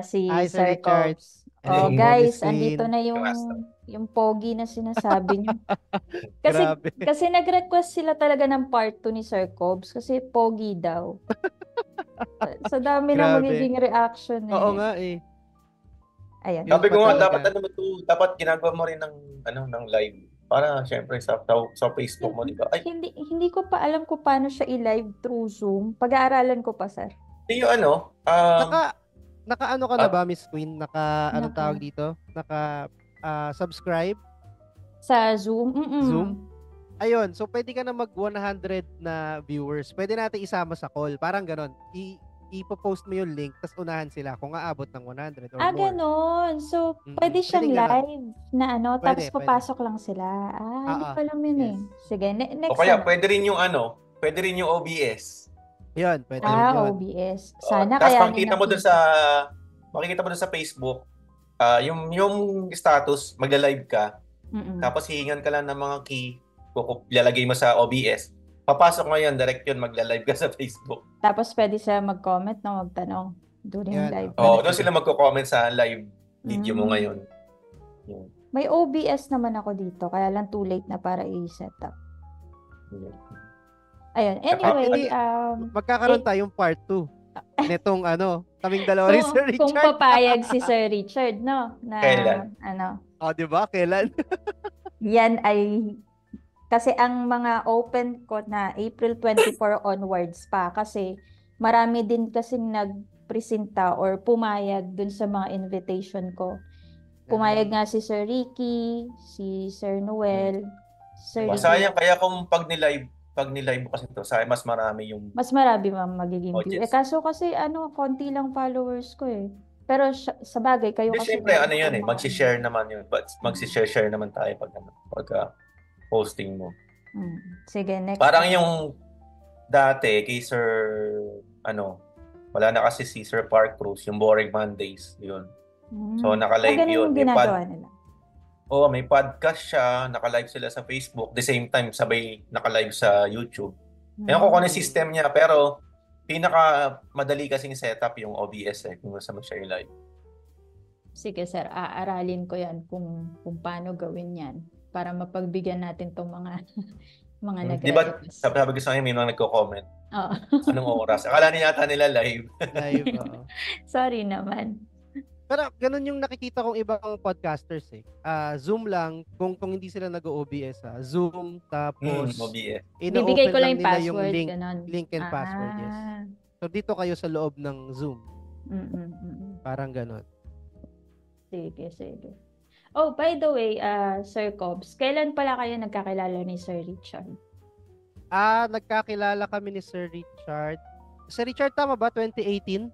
Si Hi, Sir Sir Richard. Cobs. Hello Oh, po, Hey, Miss guys, andito Queen. na yung Astro. yung pogi na sinasabi niyo. Kasi Grabe. kasi nag-request sila talaga ng part 2 ni Sir Cobs kasi pogi daw. Sa dami na Grabe. magiging reaction Oo eh. nga eh. Ayan. Yun Sabi pa ko nga, Eh, dapat talaga. ano mo to, dapat ginagawa mo rin ng live. Para syempre sa Facebook mo, di ba? Ay, hindi ko pa alam kung paano siya i-live through Zoom. Pag-aaralan ko pa, sir. di yung Naka, naka ano ka na ah, ba, Miss Queen? Naka, anong tawag Naka dito? Naka, subscribe? sa Zoom. Zoom? Mm-mm. Ayun. So, pwede ka na mag 100 na viewers. Pwede natin isama sa call. Parang ganon. Ipo-post mo yung link, tapos unahan sila kung aabot ng 100 or more. Ganon. So, pwede Pwede siyang ganon. live na ano, tapos Pwede, pwede. papasok lang sila. Hindi ko Ah, alam yun eh. yes. Sige, o next kaya ano? pwede rin yung OBS. Yun, pwede rin yun. OBS. Sana Tapos kayanin ng PC. makikita mo dun sa Facebook, yung status, magla-live ka, Mm-mm. tapos hihingan ka lang ng mga key, lalagay mo sa OBS. Papasok mo yan, direct yun, magla-live ka sa Facebook. Tapos pwede siya mag-comment na magtanong during Yan, live. pwede, Oo, doon pwede. sila magko-comment sa live video mo Mm. ngayon. Yun. May OBS naman ako dito, kaya lang too late na para i-set up. Yun. Ayun. Saka, Anyway, Hindi, magkakaroon eh, tayong part 2 netong kaming dalawa ni Sir kung Richard. papayag si Sir Richard, no? Na kailan? ano, Di ba? Kailan? yan ay kasi ang mga open ko na April 24 onwards pa kasi marami din kasi nagpresenta or pumayag dun sa mga invitation ko. Pumayag nga si Sir Ricky, si Sir Hmm. Noel, Sir Ricky Sayang, lang. kaya kung pag ni-live mo kasi to, sayang mas marami yung Mas marami mang magiging view. audience. Kaso kasi konti lang followers ko eh. Pero sa bagay, kayo Hindi, kasi syempre, meron yan kayong eh, mga ano. magsishare naman yun. But Mm. magsishare naman tayo pag posting mo. Mm. Sige, next Parang ano. yung dati kay Sir, ano, wala na kasi si Sir Park Cruz, yung Boring Mondays, yun. So, naka-live Ganun yun. yung ginagawa nila. May podcast siya, naka-live sila sa Facebook. The same time, sabay naka-live sa YouTube. Ewan ko kung ano yung system niya, pero pinaka madali kasing setup yung OBS kung gusto mo siya i-live. Sige sir, aaralin ko yan kung paano gawin yan para mapagbigyan natin tong mga mga Di ba, nagre-request. sabi ko sa akin, may mga nagko-comment. Oo. Anong oras? Akala niya yata nila live. Live, oo. Sorry naman. Pero ganun yung nakikita kong ibang podcasters eh. Zoom lang, kung hindi sila nag-OBS Zoom, tapos OBS. Bibigay ina-open ko lang lang yung nila yung password, link, ganon. link and password, yes. So dito kayo sa loob ng Zoom. Mm-mm. Parang ganun. Sige, sige. Oh, by the way, Sir Cobbs, kailan pala kayo nagkakilala ni Sir Richard? Nagkakilala kami ni Sir Richard. Sir Richard, tama ba? 2018?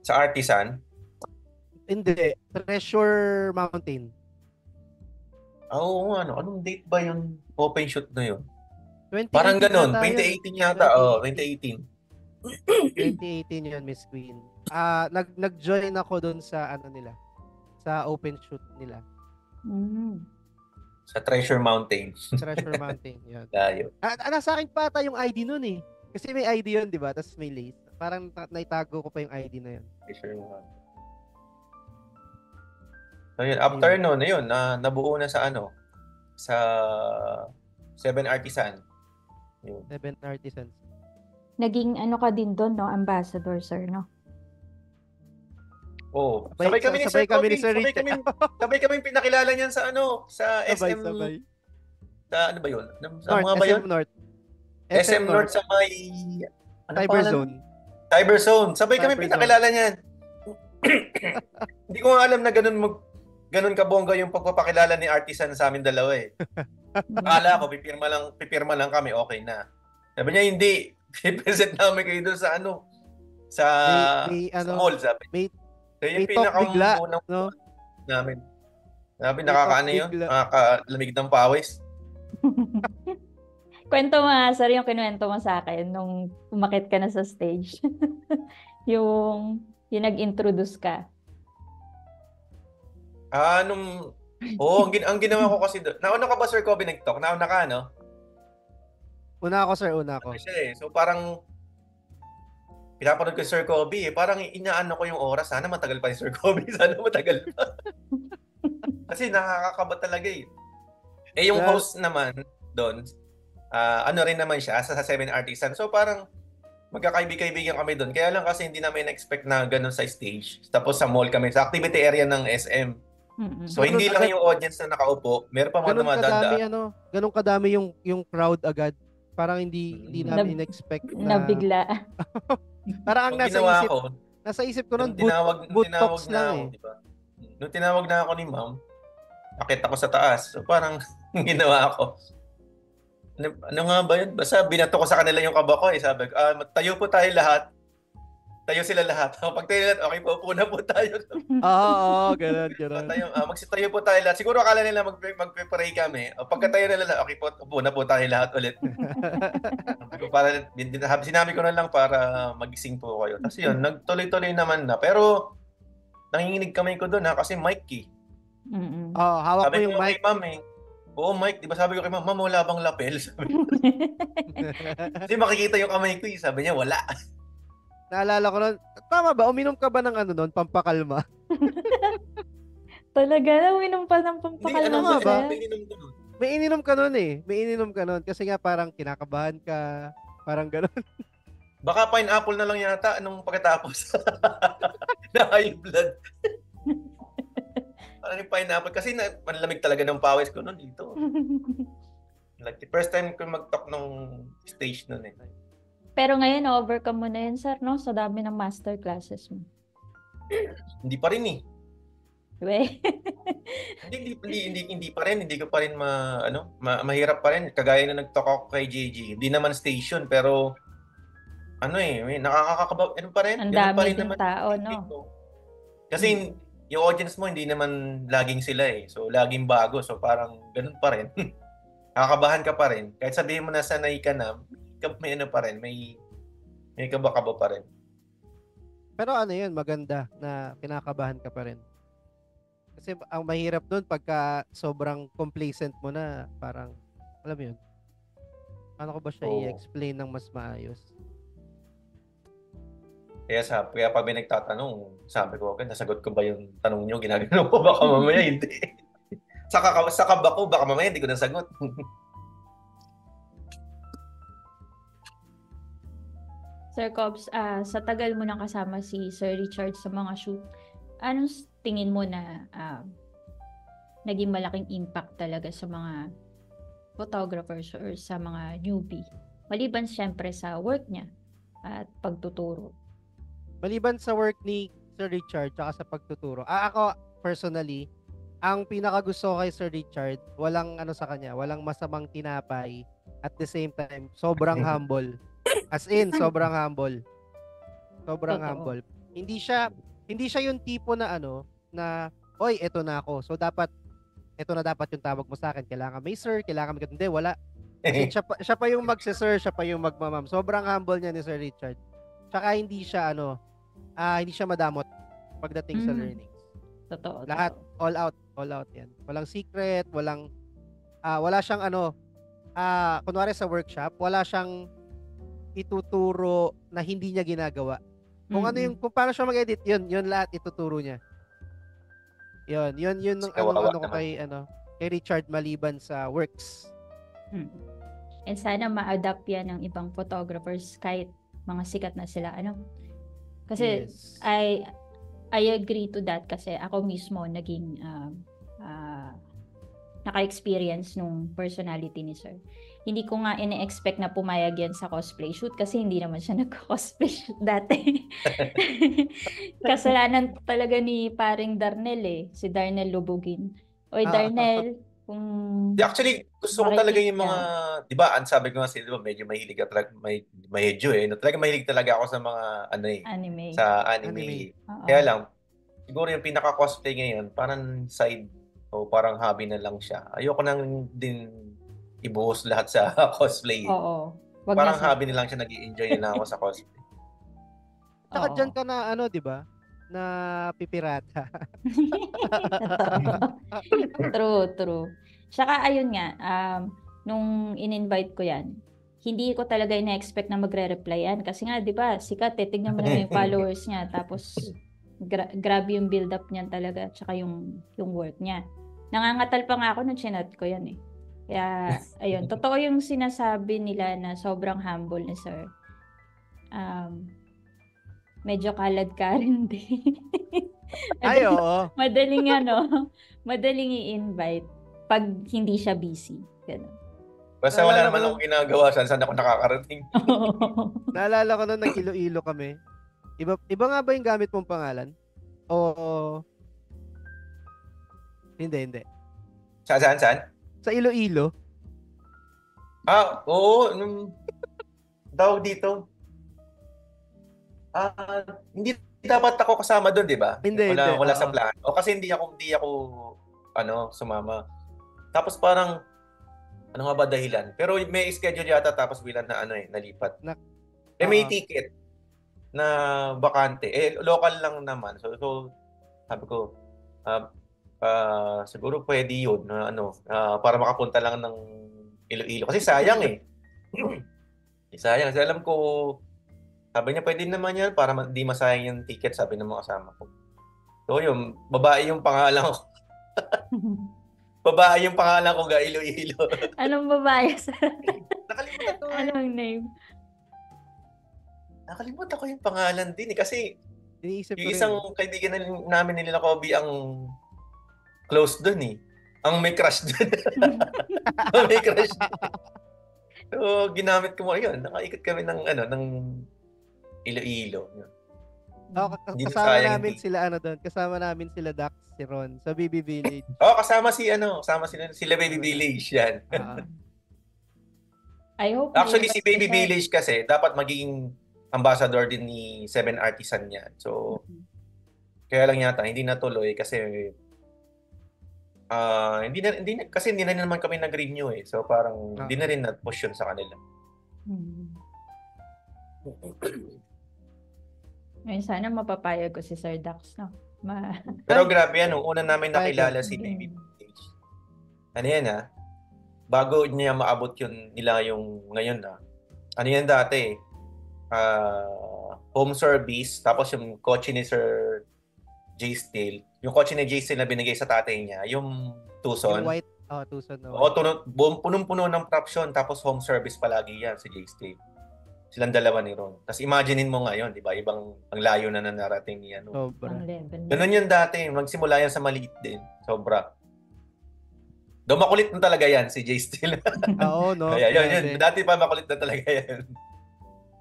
Sa Artisan? Hindi. Treasure Mountain. Oo, anong date ba yung open shoot na yun? 2018 Parang ganun, yata yun. 2018 yata. 2018. 2018 yun, Miss Queen. Nag-join ako doon sa nila. Sa open shoot nila. Sa Treasure Mountain. Treasure Mountain, yun. Layo. Nasa akin pa ata yung ID nun eh. Kasi may ID yun, di ba? Tapos may lace. Parang naitago ko pa yung ID na yun. Treasure Mountain. So yun, after nun, ayun, nabuo na sa Seven Artisan. Yun. Seven Artisans. Naging ka din doon, no? Ambassador, sir, no? Oh, sabay kami ni Sir kami ni Kobe. Sir Richard. Sabay kami pinakilala niyan sa sa SM. Sabay. Sa ano ba yun? Sa North, mga ba yun? SM North. SM North sa may Cyber Zone. Cyber Zone. Sabay kami Cyber pinakilala niyan. Hindi ko nga alam na ganun kabongga yung pagpapakilala ni Artisan sa amin dalawa eh. Akala ko pipirma lang kami, okay na. Sabi niya hindi. I-present namin kayo doon sa sa mall, sabi. So, yung pinaka-unang no? namin. Sabi, nakakaano yun? Nakakalamig ng pawis. Kwento mo nga, sir, yung kinuwento mo sa akin nung umakit ka na sa stage. yung nag-introduce ka. Ang ginawa ko kasi doon. Nauna ka ba, Sir Kobe, nag-talk? Nauna ka, no? Una ako, sir. Una ako. So, parang pinapanood ko si Sir Kobe parang inaano ko yung oras. Sana matagal pa si Sir Kobe. Sana matagal pa. Kasi nakakakaba talaga eh. Yung host naman doon, ano rin naman siya, sa Seven Artisan. So parang magkakaibigan kami doon. Kaya lang kasi hindi namin expect na ganun sa stage. Tapos sa mall kami, sa activity area ng SM. So hindi lang yung audience na nakaupo, meron pa mga dumadaan. Ganun kadami yung crowd agad. Parang hindi namin in-expect na Nabigla. parang ang nasa isip ko noon boot talks lang eh. Diba? Nung tinawag na ako ni ma'am, akit ako sa taas. So parang ginawa ko. Ano nga ba yun? Basta binato ko sa kanila yung kaba ko eh. Sabi ko, tayo po tayo lahat. Tayo sila lahat. Pag tayo lahat, okay po, una po tayo. Ganun. Magsitayo po tayo lahat. Siguro akala nila magpe-pray kami. Pagkatayo nila lahat, okay po, una po tayo lahat ulit. Sinabi ko na lang para magising po kayo. Tapos yun, nagtuloy-tuloy naman na. Pero nanginginig kamay ko doon kasi mic eh. Hawak mo yung Sabi mic. ko kay ma'am eh. Oo, mic. Di ba sabi ko kay ma'am, wala bang lapel? Sabi ko. Kasi makikita yung kamay ko eh. Sabi niya, wala. Naalala ko nun, tama ba? Uminom ka ba ng pampakalma? Talaga na, uminom pa ng pampakalma ba? May ininom ko nun. May ininom ka nun. Kasi nga parang kinakabahan ka. Parang gano'n. Baka pineapple na lang yata nung pagkatapos. Na high blood. Parang yung pineapple. Kasi manlamig talaga ng pawis ko nun dito. Like, the first time ko mag-talk nung stage nun eh. Pero ngayon, overcome mo na yun, sir, no? Sa dami ng master classes mo. Hindi pa rin eh. We. Hindi pa rin. Hindi ko pa rin mahirap pa rin. Kagaya na nag-talk ako kay JG. Hindi naman station, pero nakakakaba. Ano pa rin? Ang dami din tao, no? Kasi yung audience mo, hindi naman laging sila eh. So, laging bago. So, parang ganun pa rin. Nakakabahan ka pa rin. Kahit sabihin mo na sanay ka na, may pa rin. May kaba-kaba pa rin. Pero yun, maganda na kinakabahan ka pa rin. Kasi ang mahirap doon pagka sobrang complacent mo na, parang, alam mo yun, ano ko ba siya i-explain ng mas maayos? Kaya pag may nagtatanong, sabi ko, okay, nasagot ko ba yung tanong nyo? Ginagano ko, baka mamaya hindi. Sa kaba ko, baka mamaya hindi ko nasagot. Sir Cobbs, sa tagal mo nang kasama si Sir Richard sa mga shoot, anong tingin mo na naging malaking impact talaga sa mga photographers or sa mga newbie? Maliban siyempre sa work niya at pagtuturo. Maliban sa work ni Sir Richard at sa pagtuturo. Ako, personally, ang pinakagusto ko kay Sir Richard, walang sa kanya, walang masamang tinapay. At the same time, sobrang humble. As in, sobrang humble. Sobrang humble. Hindi siya yung tipo na oy, eto na ako. So eto na dapat yung tawag mo sa akin. Kailangan may sir, kailangan may hindi, wala. Kasi siya pa yung magse-sir, siya pa yung magmamam. Sobrang humble niya ni Sir Richard. Tsaka hindi siya madamot pagdating sa learnings. Totoo. Lahat all out 'yan. Walang secret, wala siyang kunwari sa workshop, wala siyang ituturo na hindi niya ginagawa. Kung kung paano siya mag-edit, yun lahat ituturo niya. Yun ko kay Richard maliban sa works. And sana ma-adapt yan ng ibang photographers kahit mga sikat na sila, Kasi yes. I agree to that kasi ako mismo naging naka-experience nung personality ni Sir. Hindi ko nga ine-expect na pumayag yan sa cosplay shoot kasi hindi naman siya nag-cosplay shoot dati. Kasalanan talaga ni paring Darnel si Darnel Lubugin. Oy Darnel, kung actually gusto ko talaga yung mga, 'di ba? Sabi ko nga di ba, medyo mahilig ka talaga, medyo talaga mahilig talaga ako sa mga anime. Sa anime. Kaya lang siguro yung pinaka-cosplay ngayon, parang side o parang hobby na lang siya. Ayoko nang din ibuhos lahat sa cosplay. Oo. Parang hobby na lang siya, nag-i-enjoy na lang ako sa cosplay. Saka dyan ka na, di ba? Na pipirata. True. Saka ayun nga, nung in-invite ko yan, hindi ko talaga ina-expect na magre-reply yan. Kasi nga, di ba, sikat eh. Tignan mo naman yung followers niya. Tapos, grabe yung build-up niyan talaga. Tsaka yung work niya. Nangangatal pa nga ako nung chinat ko yan eh. Kaya, ayun. Totoo yung sinasabi nila na sobrang humble ni Sir. Medyo kalad ka rin din. Ay, oo. Madaling i-invite pag hindi siya busy. Ganun. Basta wala Naalala naman ko akong ginagawa, saan ako nakakarating. Naalala ko nung nag-Iloilo kami. Iba nga ba yung gamit mong pangalan? O hindi. Saan? Sa Iloilo? Oo. Tawag dito. Hindi dapat ako kasama doon, di ba? Hindi. Wala sa Oo. plano. O kasi hindi ako sumama. Tapos parang ano nga ba dahilan? Pero may schedule yata tapos bilang na nalipat. May Oo. ticket na bakante. Local lang naman. So sabi ko, siguro pwede yun na para makapunta lang ng Iloilo. Kasi sayang eh. Sayang. Kasi alam ko, sabi niya pwede naman yan para di masayang yung ticket, sabi ng mga kasama ko. So yun, babae yung pangalan ko. Babae yung pangalan ko, Iloilo. Anong babae? Nakalimutan ko. Anong name? Nakalimutan ko yung pangalan din eh. Kasi Iniisip ko yung rin. isang kaibigan namin nila Kobe ang close dun eh. Ang may crush dun. May crush dun. So, ginamit ko mo yun. Nakaikot kami ng Iloilo. Hindi na Kasama sayang namin yung sila doon. Kasama namin sila Dax, si Ron sa BB Village. kasama sila Baby Village yan. I hope Actually, may si Baby siya. Village kasi dapat magiging ambassador din ni Seven Artisan yan. So, kaya lang yata hindi natuloy kasi hindi na naman kami nag-renew eh. So, parang hindi na rin na-push yun sa kanila. Ngayon sana mapapayag ko si Sir Dax, no? Pero grabe yan, nung una namin Payag nakilala si Baby Village. Ano yan bago niya maabot nila yung ngayon ano yan dati home service, tapos yung kotse ni Sir Jay Steele, yung kotse ni Jay Steele na binigay sa tatay niya, yung Tucson. Yung white, Tucson na Oo, white. punong-puno ng traction, tapos home service palagi yan si Jay Steele. Silang dalawa ni Ron. Tapos imaginein mo ngayon, di ba? Ibang ang layo na narating ni Sobra. Ang level. Ganun yun dati. Magsimula yan sa maliit din. Sobra. Makulit na talaga yan si Jay Steele. Oo, no? Kaya yun. Dati pa makulit na talaga yan.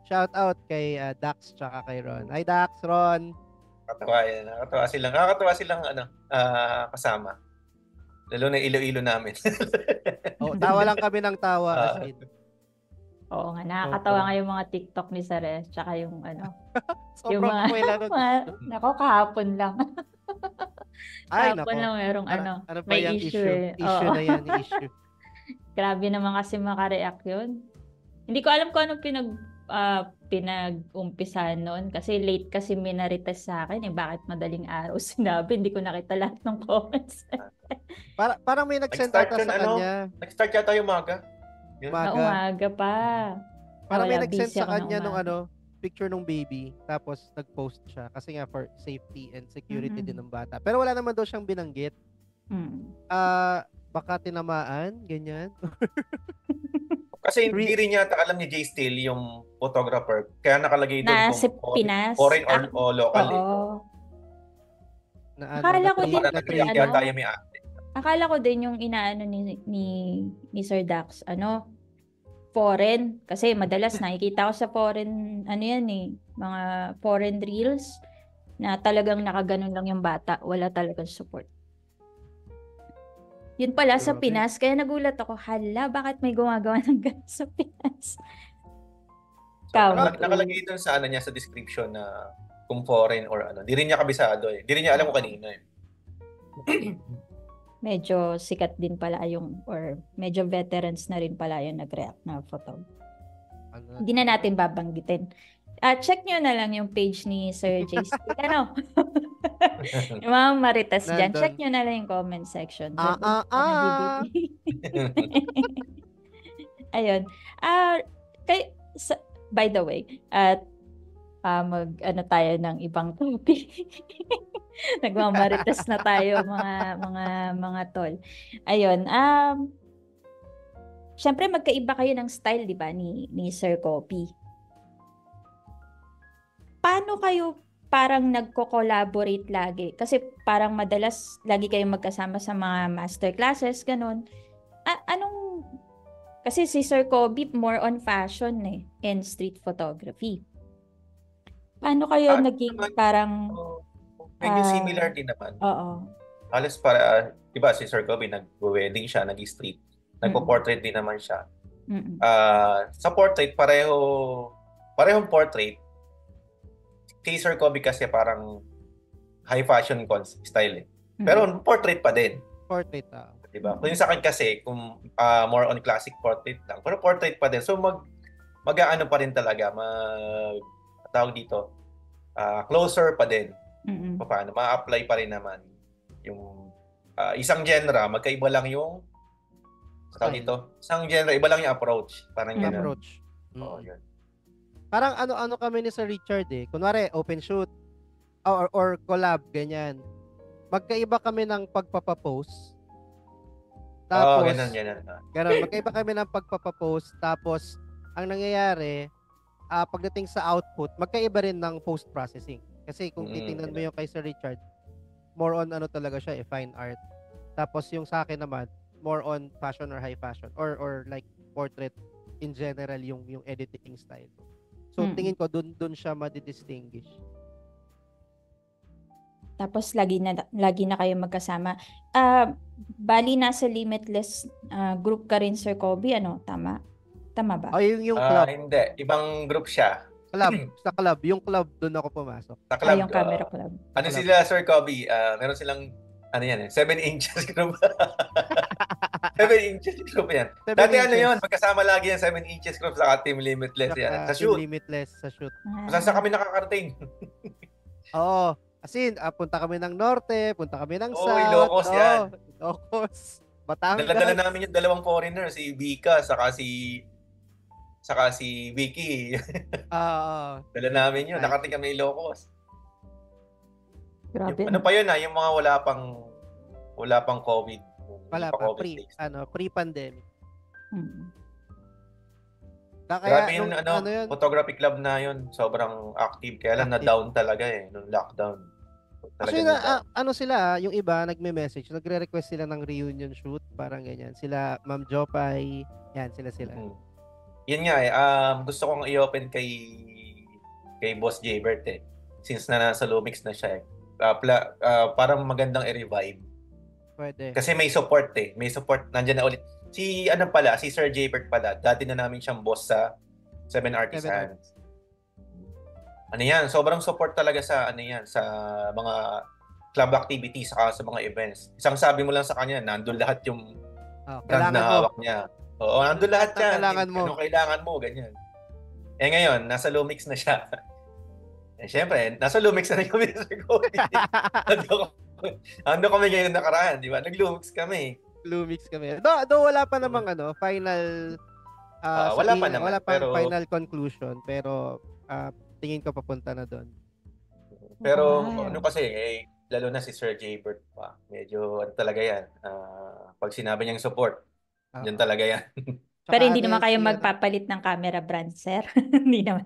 Shout out kay Dax tsaka kay Ron. Hi Dax, Ron. Nakakatawa yan. Nakakatawa silang kasama. Lalo na Iloilo namin. Tawa lang kami ng tawa. As in. Oo nga, nakakatawa nga yung mga TikTok ni Sir tsaka yung yung Sobrang kwela nun. nako, kahapon lang. Ay, Kahapon nako. lang merong Ano pa may yung issue eh. Issue Oo. na yan, issue. Grabe naman kasi makareact yun. Hindi ko alam kung anong pinag-umpisahan noon kasi late kasi minarites sa akin eh. Bakit madaling araw sinabi? Hindi ko nakita lahat ng comments. Parang may nag-send Nag-start ata yun, sa kanya. Nag-start yata yung umaga. Umaga pa. Parang may Wala, nag-send busy sa ako kanya nung nung picture nung baby, tapos nag-post siya kasi nga for safety and security din ng bata. Pero wala naman daw siyang binanggit. Baka tinamaan, ganyan. Kasi hindi rin yata alam ni Jay Steele yung photographer. Kaya nakalagay doon Na kung si Pinas. foreign or local. Oo. Na Akala ko din yung inaano ni Sir Dax, foreign. Kasi madalas nakikita ko sa foreign, mga foreign reels na talagang nakaganon lang yung bata. Wala talagang support. Yun pala sa Pinas, kaya nagulat ako, hala, bakit may gumagawa ng ganun sa Pinas? Nakalagay doon sa niya sa description na kung foreign or Di rin niya kabisado eh. Di rin niya alam kung kanino eh. Medyo sikat din pala or medyo veterans na rin pala yung nag-react na photo. Hindi na natin babanggitin. Check nyo na lang yung page ni Sir Jay Steele. Yung mga maritas dyan, check nyo na lang yung comment section. Ayun. By the way, at mag-ano tayo ng ibang topic. Nagmamarites na tayo mga tol. Ayun, syempre magkaiba kayo ng style, 'di ba, ni Sir Kobe. Paano kayo parang nagko-collaborate lagi? Kasi parang madalas lagi kayong magkasama sa mga master classes, ganun. Kasi si Sir Kobe more on fashion and street photography. Paano kayo naging naman, parang medyo similar din naman. oo. Halos para, di ba si Sir Kobe, nag-wedding siya, nag-street. Nagpo-portrait din naman siya. Mm-mm. Sa portrait, parehong portrait. Si Sir Kobe kasi parang high fashion style eh. Pero portrait pa din. Portrait, Diba? Kung yung sa akin kasi, kung more on classic portrait lang, pero portrait pa din. So mag-aano pa rin talaga, tawag dito, closer pa din. Paano? Ma-apply pa rin naman yung isang genre, magkaiba lang yung tawag dito, isang genre, iba lang yung approach. Parang ganun. Approach. Oo, yun. Parang ano kami ni Sir Richard kunwari open shoot or collab ganyan. Magkaiba kami ng pagpapapost. Tapos ganun, magkaiba kami ng pagpapapost, tapos ang nangyayari pagdating sa output, magkaiba rin ng post processing. Kasi kung titingnan mo yung kay Sir Richard, more on ano talaga siya, fine art. Tapos yung sa akin naman, more on fashion or high fashion or like portrait in general yung editing style. So tingin ko dun siya madi-distinguish. Tapos lagi na kayo magkasama. Bali nasa Limitless group ka rin, Sir Kobe, ano? Tama ba? Yung club. Hindi, ibang group siya. Sa club, yung club doon ako pumasok. Sa club. Yung camera club. Ano sila, Sir Kobe? Meron silang 7 inches group. 7 inches group yan. Dati yun, magkasama lagi yan 7 inches group sa Team Limitless yan. Sa shoot. Limitless, sa shoot. Saan kami nakakarating? Oo. As in, punta kami ng norte, punta kami ng south. Ilocos yan. Ilocos. Batangas. Dala namin yung dalawang foreigner, si Vika, saka si Vicky. Dala namin yun. Nakarating kami Ilocos. Grabe. Ano pa yun yung mga wala pang COVID. Wala pa, pre-pandemic. Grabe yung photography club na yun, sobrang active. Kaya lang na-down talaga nung lockdown. Actually, sila, yung iba nagme-message, nagre-request sila ng reunion shoot, parang ganyan. Sila, Ma'am Jopay, yan, sila. Yun nga gusto kong i-open kay Boss Jaybert since na nasa Lumix na siya parang magandang i-revive. Pwede. Kasi may support may support, nandiyan na ulit. Si Sir Jaybert pala, dati na namin siyang boss sa 7 Artisans. Ano yan, sobrang support talaga sa sa mga club activities saka sa mga events. Isang sabi mo lang sa kanya, nandun lahat yung brand na hawak niya. Oo, nandun lahat yan. Anong kailangan mo, ganyan. Ngayon, nasa Lumix na siya. Siyempre, nasa Lumix na rin kami ni Sir Kobe. Ando kami ngayon nakaraan, di ba? Nag-Lumix kami. Do wala pa namang final wala pa naman, pero final conclusion, pero tingin ko papunta na doon. Pero kasi lalo na si Sir Jaybert pa. Medyo talaga yan. Pag sinabi niyang support, yan talaga yan. Pero hindi naman kayo magpapalit ng camera brand, sir. Hindi naman.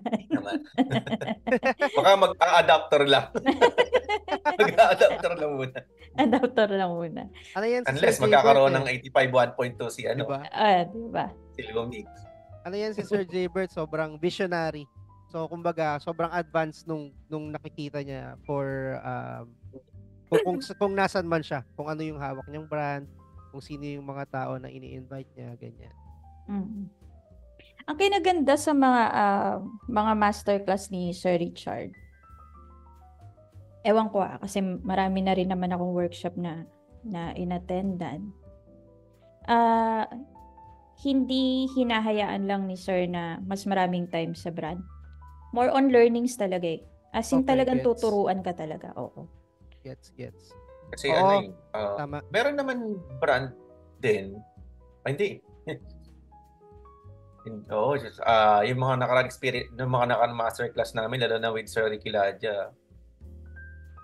Baka mag-adapter lang. Mag-adapter lang muna. Adapter lang muna. Ano yan, unless magkakaroon ng 85 1.2 si diba? Si Lumix. Ano yan si Sir Jaybert, sobrang visionary. So kumbaga, sobrang advanced nung nakikita niya for kung nasan man siya, kung ano yung hawak niyang brand, kung sino yung mga tao na ini-invite niya, ganyan. Ang kinaganda sa mga masterclass ni Sir Richard, ewan ko kasi marami na rin naman akong workshop na inattendan. Hindi hinahayaan lang ni Sir na mas maraming time sa brand. More on learnings talaga As in talagang tuturuan ka talaga. Oo. Gets. Kasi tama. Meron naman brand din. Hindi. Yung mga nakarang experience, yung mga nakarang masterclass namin, lalo na with Sir Ricky Ladja,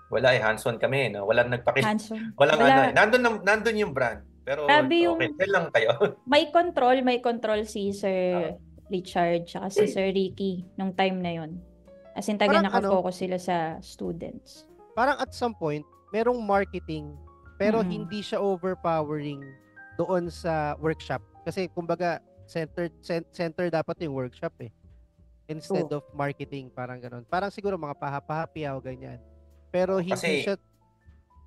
wala hands-on kami, no? Walang Handsome. walang Wala. nandun yung brand. Pero Grabe okay, yung chill lang kayo. may control si Sir Ah, Richard tsaka si Sir Ricky nung time na yon. As in, taga Parang ano, nakafocus sila sa students. parang at some point, merong marketing, pero Mm-mm. hindi siya overpowering doon sa workshop. Kasi kumbaga, center dapat yung workshop eh. Instead True. of marketing, parang ganun. Parang siguro mga pahapahapiaw, ganyan. Pero hindi kasi siya,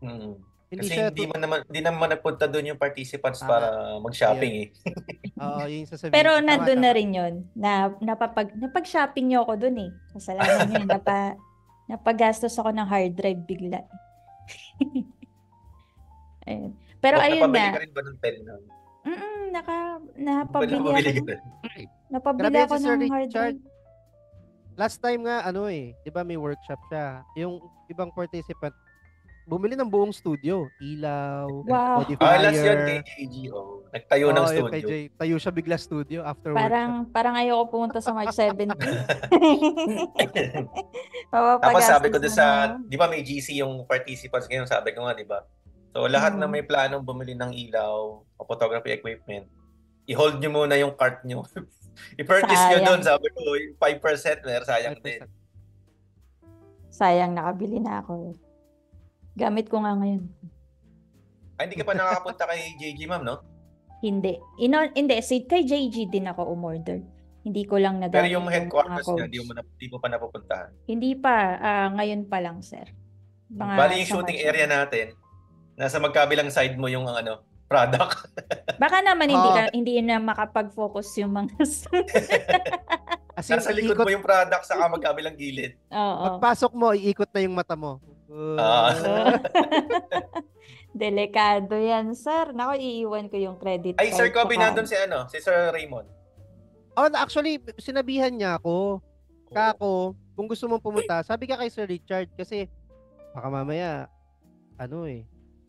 mm, hindi kasi siya, hindi naman nagpunta doon yung participants tama, para ayun. mag-shopping eh. Oo, yun yung sasabihin Pero ko. Tama, nandun na tama. rin yun na napag-shopping niyo ako dun eh. Kasalanan niyo yun. Napagastos ako ng hard drive bigla. Ayun. Pero ayun Napabili nga, ka rin ba ng pen na? napabili Napabili ako ka ng, rin. napabili Grabe yan ako si Sir ng hard Richard. drive. Last time nga, ano eh, di ba may workshop siya. Yung ibang participant, bumili ng buong studio. Ilaw, Wow. Last yun kay modifier. JGO. Nagtayo ng Oo, yung kay studio. Jay. Tayo siya bigla studio after workshop. Parang ayoko pumunta sa March 17. Tapos sabi ko Mapapagastos doon naman ako. sa, di ba may GC yung participants ngayon, sabi ko nga, di ba? So lahat na Mm. may planong bumili ng ilaw o photography equipment, i-hold nyo muna yung cart nyo. I-purchase nyo doon, Sayang. sabi ko, yung 5% sayang din. 5%. Sayang, nakabili na ako. Gamit ko nga ngayon. Ay, hindi ka pa nakakapunta kay JG, ma'am, no? Hindi. Hindi, kay JG din ako umorder. Hindi ko lang Pero nagamit yung yung mga headquarters niya, codes. di mo pa napupuntahan. Hindi pa. Ngayon pa lang, sir. Bali yung Sa shooting March. area natin, nasa magkabilang side mo yung product. Baka naman Oo. hindi na makapag-focus yung mga As in, Nasa likod mo yung product, saka magkabilang gilid. Oo. pagpasok mo, iikot na yung mata mo. Delikado yan, sir. Nako, iiwan ko yung credit Ay, Sir card. Kobe, nandun si Sir Raymond. Oh, actually, sinabihan niya ako. Kako, kung gusto mong pumunta, sabi ka kay Sir Richard kasi baka mamaya,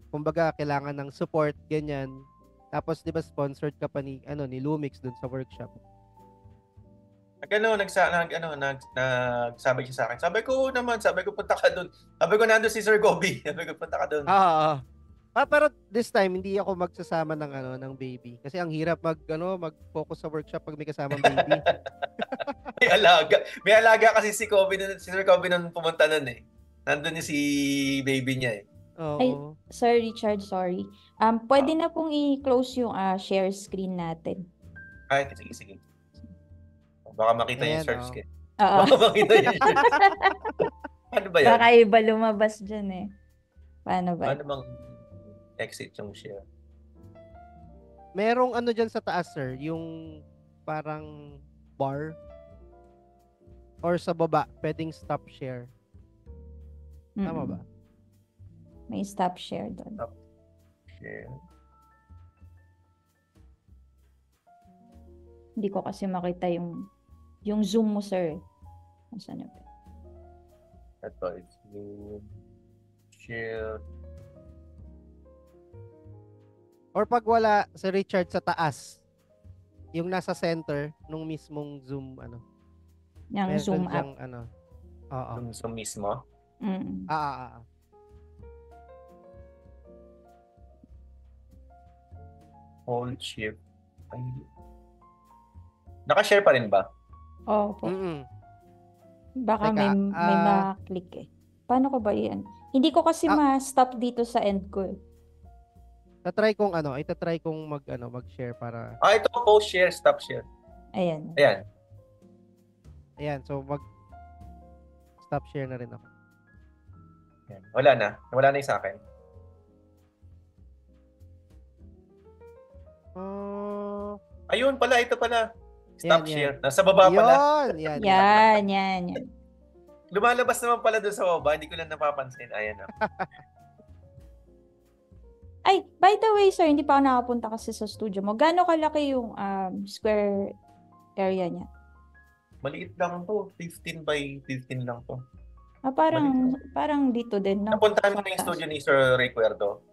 kumbaga kailangan ng support, ganyan. Tapos, di ba, sponsored ka pa ni Lumix dun sa workshop. Nagsabi siya sa akin. Sabi ko punta ka doon. Sabi ko nandun si Sir Kobe. Sabi ko punta ka doon. Pero this time hindi ako magsasama ng baby kasi ang hirap mag-focus sa workshop pag may kasamang baby. May alaga kasi si Sir Kobe nung pumunta noon eh. Nandun si baby niya eh. Oo. Ay, Sir Richard, sorry. Pwede na pong i-close yung share screen natin. Ay, sige. Baka makita Ayan, yung search screen. Oo. Baka makita yung Ano ba yan? Baka iba lumabas dyan eh. Paano ba? Paano bang exit yung share? Merong dyan sa taas, sir, yung parang bar or sa baba, pwedeng stop share. Tama ba? May stop share doon. Share. Hindi ko kasi makita yung zoom mo, sir. Saan na ba? Ito, it's Zoom. Share. Or pag wala, si Richard sa taas, yung nasa center nung mismong Zoom, Yung meron zoom siyang, up. Oo. Zoom mismo. Hold shift. Ay. Naka-share pa rin ba? Opo. Baka Teka, may ma-click eh. Paano ko ba yan? Hindi ko kasi ma-stop dito sa end ko eh. Itatry kong mag-share para... Ito, post share, stop share. Ayan. Ayan, so stop share na rin ako. Ayan. Wala na yung sa akin. Ayun pala, ito pala. Stop share. Nasa baba pala. Yan. Lumalabas naman pala doon sa baba. Hindi ko lang napapansin. Ayan na. Ay, by the way, sir, hindi pa ako nakapunta kasi sa studio mo. Gaano kalaki yung square area niya? Maliit lang to. 15 by 15 lang to. Parang dito din, no? Napuntahan mo na yung studio ni Sir Recuerdo?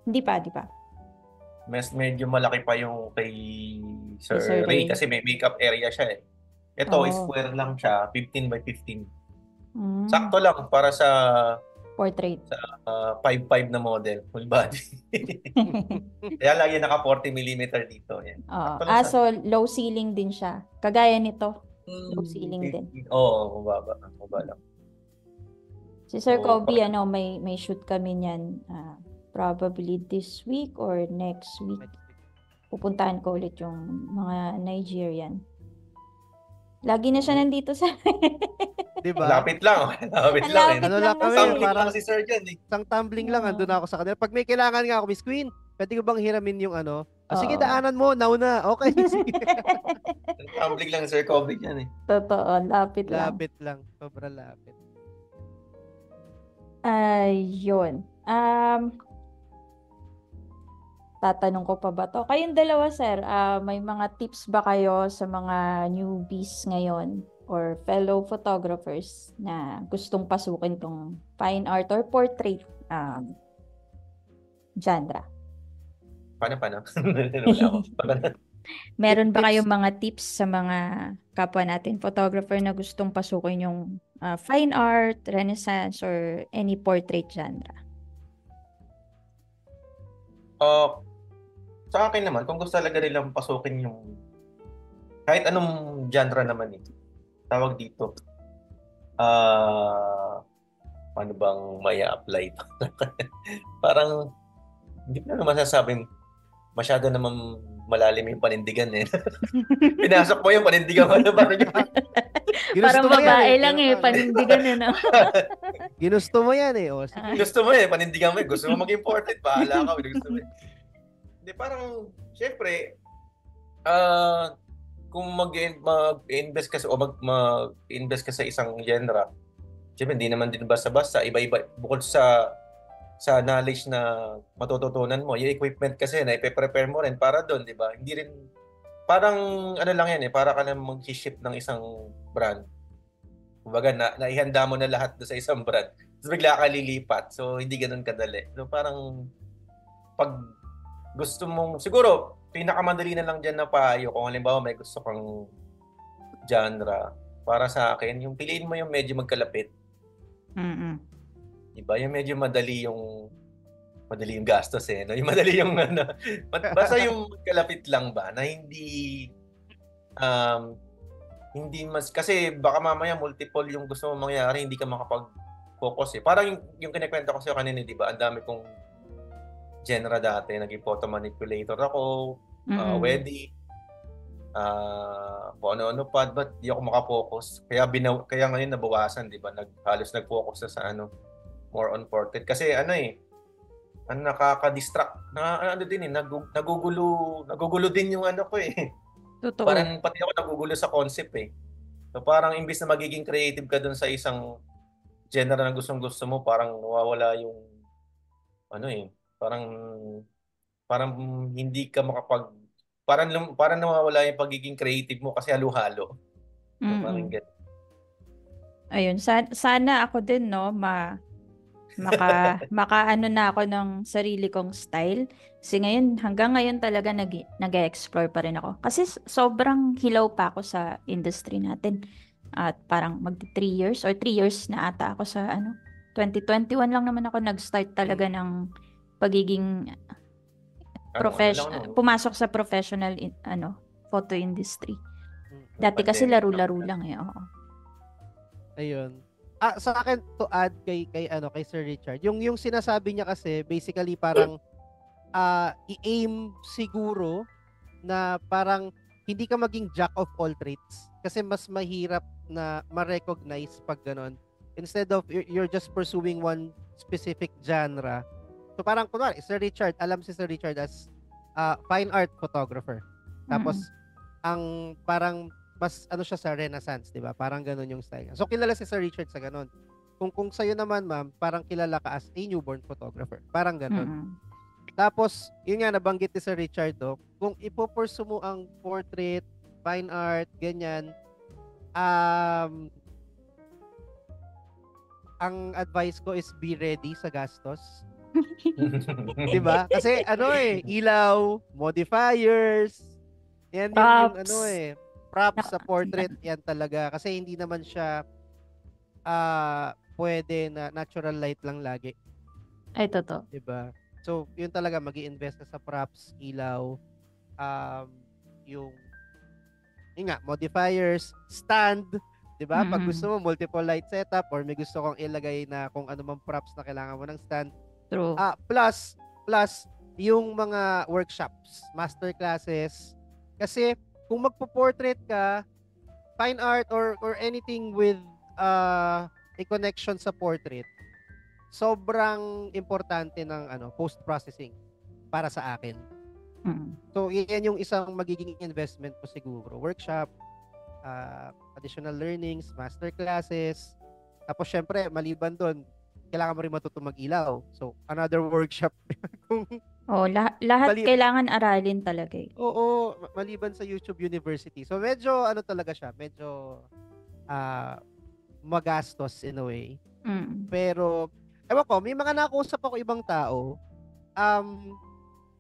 Hindi pa. medyo malaki pa yung kay Kay Sir Sir Ray Ray. kasi may makeup area siya eh. Ito, Oo. square lang siya, 15 by 15. Mm. Sakto lang para sa Portrait. 5'5 na model, full body. Kaya lagi naka 40 millimeter dito. Yan. Oo. Sakto lang sa... So low ceiling din siya. Kagaya nito, low Hmm, ceiling din. Oo, mababa. Mababa lang. Si Sir So, Kobe, may shoot kami niyan. Probably this week or next week. Pupuntahan ko ulit yung mga Nigerian. Lagi na siya nandito sa... Di ba? lapit lang. Lapit Ang lang eh. lapit Ano lang lang kami, kasi. Tumbling parang lang si Sir Jan eh. isang tumbling lang, Oo. andun ako sa kanila. Pag may kailangan nga ako, Miss Queen, pwede ko bang hiramin yung ano? Sige, Oo. daanan mo, nauna. Okay, sige. Tumbling lang si Sir Kobe yan eh. Totoo, lapit lang. Lapit lang. Sobrang lapit. Ayun. Tatanong ko pa ba to? Kayong dalawa, sir, may mga tips ba kayo sa mga newbies ngayon or fellow photographers na gustong pasukin tong fine art or portrait genre? Paano? Wala ako. Meron ba Tips? kayong mga tips sa mga kapwa natin photographer na gustong pasukin yung fine art, renaissance, or any portrait genre? Sa akin naman, kung gusto talaga nilang pasukin yung kahit anong genre naman eh. Tawag dito. Paano bang maya apply ito? Parang hindi ko na masasabing masyado naman malalim yung panindigan eh. Pinasok mo yung panindigan mo na parang Parang mo yan babae eh. lang eh, panindigan eh, no? Ginusto mo yan eh. O, sige. gusto mo eh, panindigan mo eh. Gusto mo maging important, bahala ka. Gusto mo eh. Hindi, parang, syempre, kung mag-invest ka o mag-invest ka sa isang genre, syempre, hindi naman din basta-basta. Iba-iba, bukod sa knowledge na matututunan mo, yung equipment kasi na ipe-prepare mo rin para doon, di ba? Hindi rin, parang ano lang yan eh, para ka lang mag-ship ng isang brand. Kumbaga, naihanda mo na lahat doon sa isang brand. Tapos bigla ka lilipat. So, hindi ganun kadali. So, parang, pag gusto mong, siguro, pinakamadali na lang dyan na payo, kung halimbawa may gusto kang genre, para sa akin, yung piliin mo yung medyo magkalapit. Diba? Yung medyo madali yung gastos eh. No? Yung madali yung ano. Basta yung kalapit lang ba na hindi kasi baka mamaya multiple yung gusto mong mangyari, hindi ka makapag-focus eh. Parang yung kinikwento ko sa'yo kanina, di ba? Ang dami kong genre dati. Naging photo manipulator ako, wedding, kung ano-ano pa, but di ako makapokus. Kaya ngayon nabawasan, di ba? Halos nag-focus na sa more on portrait. Kasi ang nakaka-distract. Ano din eh, nagugulo din yung ko eh. Totoo. Parang pati ako nagugulo sa concept eh. So parang imbis na magiging creative ka dun sa isang genre na gustong-gusto mo, parang nawawala yung parang hindi ka parang nawawala yung pagiging creative mo kasi halo-halo. So, parang ganun. Ayun, sana ako din, no, makaano na ako ng sarili kong style. Kasi hanggang ngayon talaga nag-explore pa rin ako. Kasi sobrang hilaw pa ako sa industry natin. At parang 3 years or 3 years na ata ako sa 2021 lang naman ako nag-start talaga ng pagiging pumasok sa professional photo industry. Dati kasi laro-laro lang eh. Oo. Ayun. Sa akin to add kay Sir Richard. Yung sinasabi niya kasi basically parang i-aim siguro na parang hindi ka maging jack of all trades kasi mas mahirap na ma-recognize pag ganon. Instead of you're just pursuing one specific genre. So parang kunwari, alam si Sir Richard as fine art photographer. Tapos ang parang mas siya sa Renaissance, 'di ba? Parang ganoon yung style niya. So kilala si Sir Richard sa ganoon. Kung sa'yo naman, ma'am, parang kilala ka as a newborn photographer. Parang ganoon. Tapos, yun nga nabanggit ni Sir Richard, kung ipo-pursue mo ang portrait, fine art, ganyan, ang advice ko is be ready sa gastos. Diba? Kasi ilaw, modifiers, yan yung Props. props sa portrait, yan talaga. Kasi hindi naman siya pwede na natural light lang lagi. Ay, totoo. Diba? So, yun talaga, mag-i-invest ka sa props, ilaw, yung nga, modifiers, stand, 'di ba? Pag gusto mo multiple light setup or may gusto kong ilagay na kung ano mang props na kailangan mo ng stand. True. Plus yung mga workshops, master classes. Kasi kung magpo-portrait ka, fine art or anything with a connection sa portrait, sobrang importante ng post processing para sa akin. So, yan yung isang magiging investment po siguro. Workshop, additional learnings, master classes. Tapos, syempre, maliban doon, kailangan mo rin matutong mag-ilaw. So, another workshop. Lahat kailangan aralin talaga eh. Oo, maliban sa YouTube University. So, medyo, talaga siya, medyo magastos in a way. Pero, ewan ko, may mga nakausap ako ibang tao,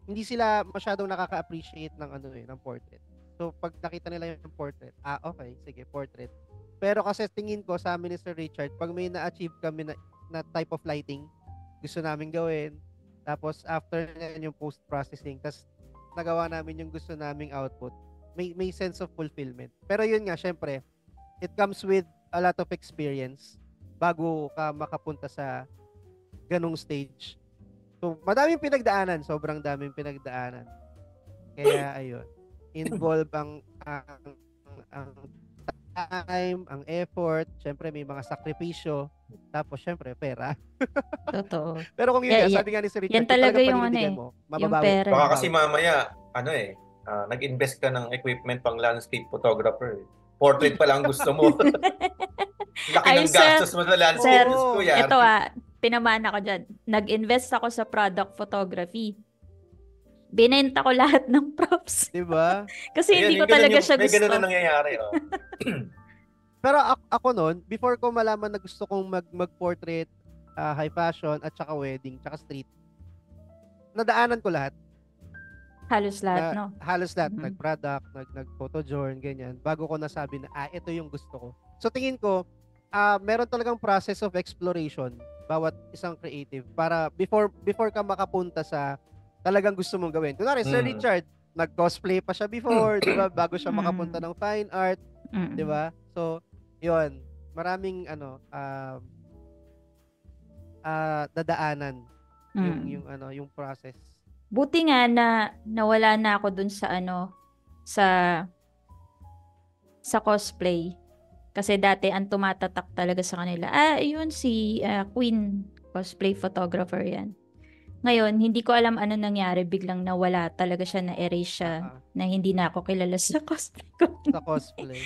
hindi sila masyadong nakaka-appreciate ng ng portrait. So pag nakita nila yung portrait, okay, sige, portrait. Pero kasi tingin ko sa amin ni Sir Richard, pag may na-achieve kami na type of lighting, gusto namin gawin. Tapos after yung post-processing, tas nagawa namin yung gusto naming output, may sense of fulfillment. Pero yun nga, syempre, it comes with a lot of experience bago ka makapunta sa ganong stage. So, madaming pinagdaanan. Sobrang daming pinagdaanan. Kaya, ayun. Involve ang time, ang effort. Siyempre, may mga sakripisyo. Tapos, siyempre, pera. Totoo. Pero kung yun, sabi nga ni Sir Richard, yan talaga yung mo, yung mababawi. pera. Baka kasi mamaya, nag-invest ka ng equipment pang landscape photographer. Portrait pa lang gusto mo. Laki ng gastos mo sa landscape. Sir, ito tinamaan ako dyan. Nag-invest ako sa product photography. Binenta ko lahat ng props. Diba? Kasi hindi ko talaga siya gusto. May ganun na nangyayari. Pero ako noon, before ko malaman na gusto kong mag-portrait, high fashion, at saka wedding, saka street, nadaanan ko lahat. Halos lahat, no? Halos lahat. Nag-product, nag-photojourn, ganyan. Bago ko nasabi na, ito yung gusto ko. So tingin ko, meron talagang process of exploration bawat isang creative para before ka makapunta sa talagang gusto mong gawin. Kunwari, Sir Richard, nag-cosplay pa siya before, di ba? Bago siya makapunta ng fine art, di ba? So, yun. Maraming, dadaanan yung process. Buti nga na nawala na ako dun sa sa cosplay. Kasi dati ang tumatatak talaga sa kanila. Yun si Queen, cosplay photographer yan. Ngayon, hindi ko alam ano nangyari. Biglang nawala talaga siya, na-erase siya, na hindi na ako kilala sa cosplay ko. Sa cosplay.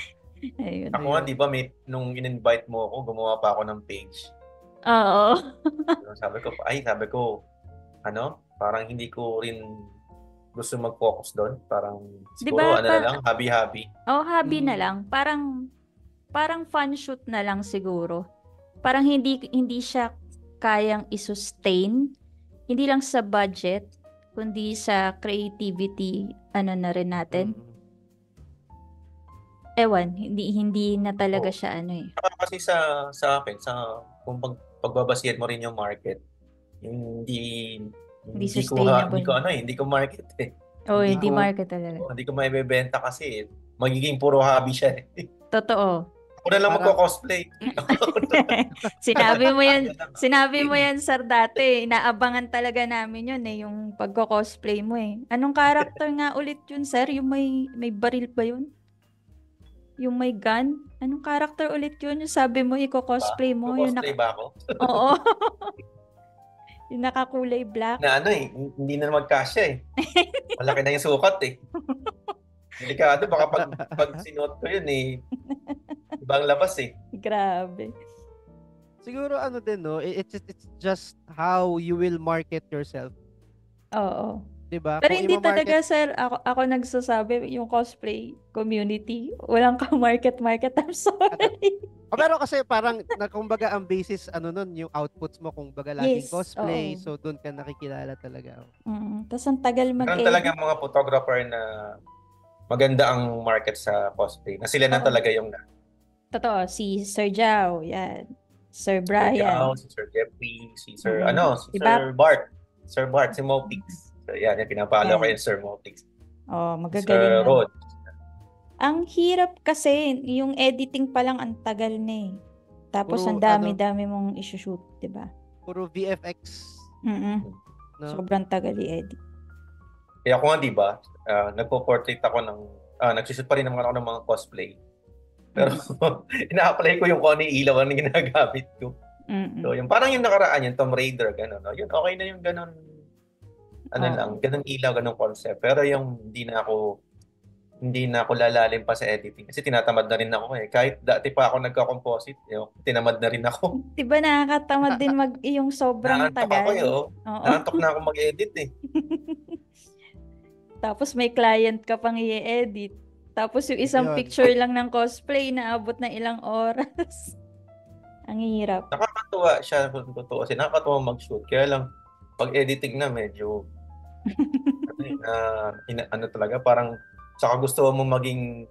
Ayun. Ako nga, di ba, nung in-invite mo ako, gumawa pa ako ng page. Oo. Sabi ko, parang hindi ko rin gusto mag-focus doon. Parang siguro, diba, na lang, hobby-hobby. Hobby na lang. Parang fun shoot na lang siguro. Parang hindi siya kayang i-sustain. Hindi lang sa budget, kundi sa creativity, na rin natin. Ewan, hindi na talaga siya Kasi sa akin, kung pagbabasihan mo rin yung market, hindi ko market eh. Hindi market talaga. Hindi ko maibebenta kasi magiging puro hobby siya eh. Totoo. Ako na lang magko-cosplay. Sinabi mo yan, sir, dati. Inaabangan talaga namin yun yung pagko-cosplay mo eh. Anong character nga ulit yun, sir? Yung may baril ba yun? Yung may gun? Anong character ulit yun? Yung sabi mo, i-cosplay mo. Cosplay ba ako? Oo. Yung nakakulay black. Na hindi na magkasya eh. Malaki na yung sukat eh. Delikado, baka pag sinuot ko yun eh. Ibang labas eh. Grabe. Siguro it's just how you will market yourself. Oo. 'di ba? Pero Kung hindi ima-market talaga, sir, ako nagsasabi, yung cosplay community, walang ka-market-market. I'm at sorry. pero kasi parang na kumbaga ang basis ano nun yung outputs mo kumbaga laging Yes, cosplay, oo. so doon ka nakikilala talaga. Tapos ang tagal Meron talaga mag-edit. mga photographer na maganda ang market sa cosplay. Na sila na Oo, talaga yung totoo. Si Sir Jao, yan. Sir Sir Jao, Brian. si Sir Jeffrey, si Sir, Mm-mm. si Si Sir Bap. Bart. Sir Bart, si Mopix. So, yan, yung pinapalo ko Yan. yung Sir Mopix. Oh, Si magagaling Sir yun. Rod. Ang hirap kasi, yung editing pa lang ang tagal na eh. Tapos ang Puro dami-dami mong isushoot, di ba? puro VFX, Mm-mm. no? Sobrang tagal i-edit. Kaya ako nga, di ba, nagpo-portrait ako ng, nagsushoot pa rin naman ako ng mga cosplay. Pero ina-apply ko yung kung ano yung ilaw ang ginagamit ko. Mm-mm. So, yung parang yung nakaraan, yung Tomb Raider, gano'n. No? Yun, okay na yung gano'n, ano Oo. lang, gano'n ilaw, gano'n concept. Pero yung hindi na ako lalalim pa sa editing kasi tinatamad na rin ako eh. Kahit dati pa ako nagka-composite, tinamad na rin ako. Di ba nakakatamad din yung sobrang Naantok ako tagal? eh, oh. Oo. Naantok na ako mag-edit eh. Tapos may client ka pang i-edit. Tapos yung isang Ayun. picture lang ng cosplay na abot ng ilang oras. Ang hirap. Nakakatuwa siya kung totoo kasi nakakatuwa mag-shoot. Kaya lang, pag editing na medyo, ano talaga, parang, saka gusto mo maging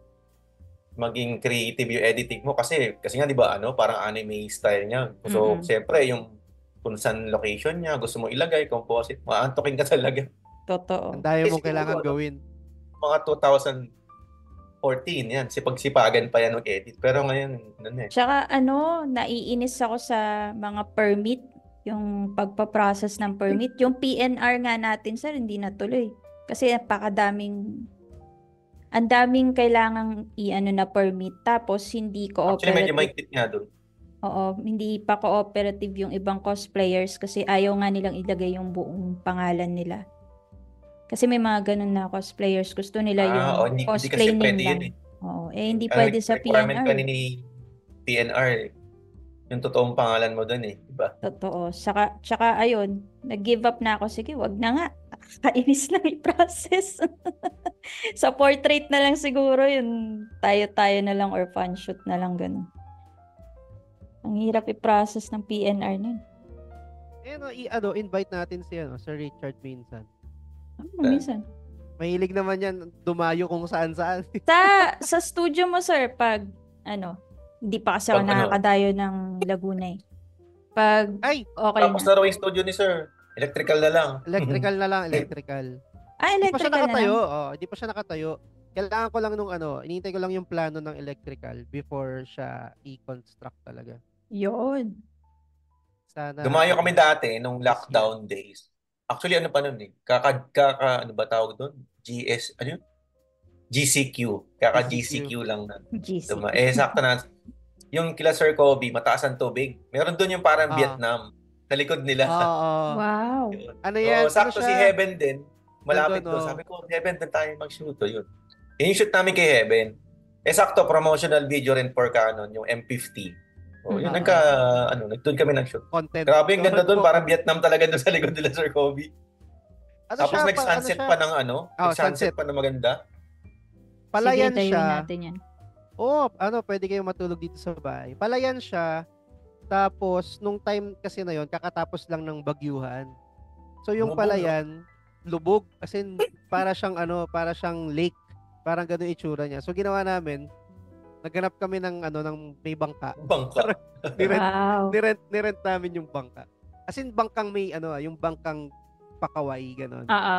creative yung editing mo kasi nga di ba parang anime style niya. So, Mm-mm. siyempre, yung kung saan location niya, gusto mo ilagay, composite, maantokin ka talaga. Totoo. Ang dami Eh, mong siguro, kailangan gawin. Mga 2014, yan. Sipagsipagan pa yan mag-edit. Pero ngayon, Tsaka naiinis ako sa mga permit, yung pagpaprocess ng permit. Yung PNR nga natin, sir, hindi natuloy. Kasi ang daming kailangang na permit. Tapos hindi actually, medyo cooperative. mahigpit nga doon. Oo, hindi pa cooperative yung ibang cosplayers kasi ayaw nga nilang ilagay yung buong pangalan nila. Kasi may mga ganun na cosplayers. Gusto nila yung hindi cosplay kasi name pwede yun lang. eh. Oo, hindi pwede sa Requirement PNR. ni PNR eh. Yung totoong pangalan mo doon eh. Diba? Totoo. Tsaka ayun, nag-give up na ako. Sige, wag na nga. Nakakainis lang i-process. Sa portrait na lang siguro yun. Tayo-tayo na lang or fan shoot na lang ganun. Ang hirap i-process ng PNR na yun. Invite natin si Sir Richard minsan. Minsan. Mahilig naman yan dumayo kung saan-saan. Sa studio mo, sir, pag hindi pa kasi ako Pag nakakadayo ng Laguna eh. Pag Ay! okay Tapos na. na raw yung studio ni Sir. Electrical na lang. Electrical na lang, electrical. Electrical Hindi pa siya na lang. nakatayo. Hindi pa siya nakatayo. Kailangan ko lang inintay ko lang yung plano ng electrical before siya i-construct talaga. Yun. Sana Dumayo kami dati nung this lockdown days. Actually, ano pa nun eh? Ano ba tawag doon? GCQ. GCQ lang na. GC. Sakto na. Yung kila Sir Kobe, mataas ang tubig. Meron doon yung parang Ah. Vietnam. Sa likod nila. Oo. Wow. Yun. Ano yan? Sakto Ano si siya? Heaven din. Malapit Nandun, doon. Sabi ko, Heaven, doon tayo mag-shoot. Yun. Yung-shoot namin kay Heaven. Sakto, promotional video rin for Canon, yung M50. Yun, doon kami nag-shoot. Content. Grabe, yung ganda doon. Po. Parang Vietnam talaga doon sa likod nila, Sir Kobe. Tapos siya, nag-sunset siya? pa ng nag-sunset sunset. pa na maganda. Palayan Sige, siya. tayuin natin yan. Pwede kayong matulog dito sa bahay. Palayan siya. Tapos, nung time kasi na yon, kakatapos lang ng bagyuhan. So, yung Lubog, palayan, lubog. As in, para siyang lake. Parang ganun itsura niya. So, ginawa namin, naghanap kami ng may bangka. Bangka. Wow. Nirent namin yung bangka. As in, bangkang may, yung bangkang pakaway, ganun. Oo.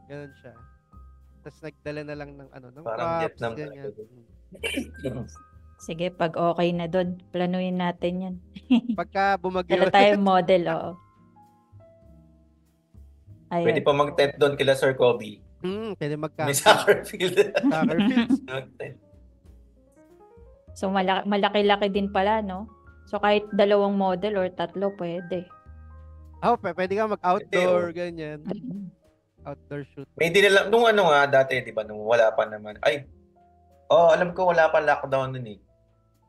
Ganun siya. Tapos nagdala na lang ng Parang props, Vietnam ganyan. talaga. Sige, pag okay na doon, planuin natin yan. Pagka bumagyo. Dala tayong model, oo. Ayun. Pwede pa mag-tent doon kila Sir Kobe. Pwede May mag-camping. soccer field. Soccer fields. So, malaki-laki din pala, no? So, kahit 2 model or 3, pwede. Pwede ka mag-outdoor, Pwede, ganyan. Outdoor shoot. May hindi na lang, nung dati, di ba, nung wala pa naman. Alam ko wala pa lockdown nun eh.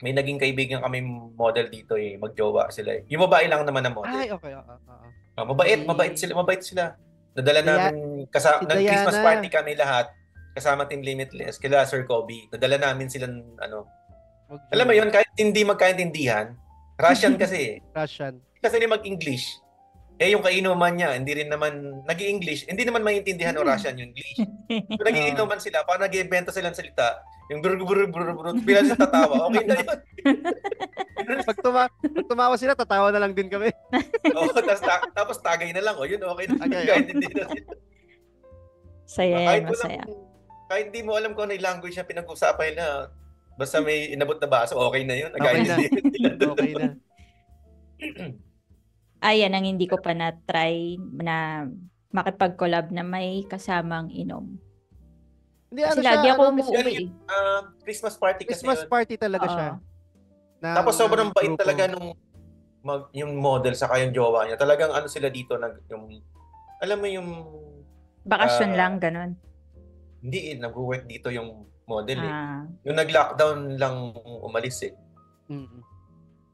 May naging kaibigan kami model dito eh. Magjowa sila eh. Yung babae lang naman na model. Ay, okay. Mabait sila. Nadala Kaya- namin Si Christmas Diana. party kami lahat, kasama Team Limitless, kila Sir Kobe. Nadala namin silang, alam mo yun, kahit hindi magkaintindihan, Russian kasi Russian. Kasi ni mag-English. Yung kainuman niya, hindi rin naman nag-i-English. Hindi naman maintindihan o Russian yung English. So, nag-iinuman sila, parang nag-ibenta silang salita, yung bila siya tatawa, okay na yun. Pag tumawa sila, tatawa na lang din kami. Tapos tagay na lang, yun, okay na. Okay, Kahit hindi na sila. Saya yan, masaya. Kahit hindi mo alam kung ano yung language na pinag-usapan na, basta may inabot na baso, okay na yun. Okay na. Okay na. Ayan ang hindi ko pa na-try na makipag-collab na may kasamang inom. Hindi, Kasi lagi ako umuwi. Christmas party kasi Christmas yun. party talaga siya. Tapos sobrang bait grupo. talaga yung model saka yung jowa niya. Talagang sila dito, alam mo yung... Bakasyon lang, ganun. Hindi, nag-work dito yung model Yung nag-lockdown lang umalis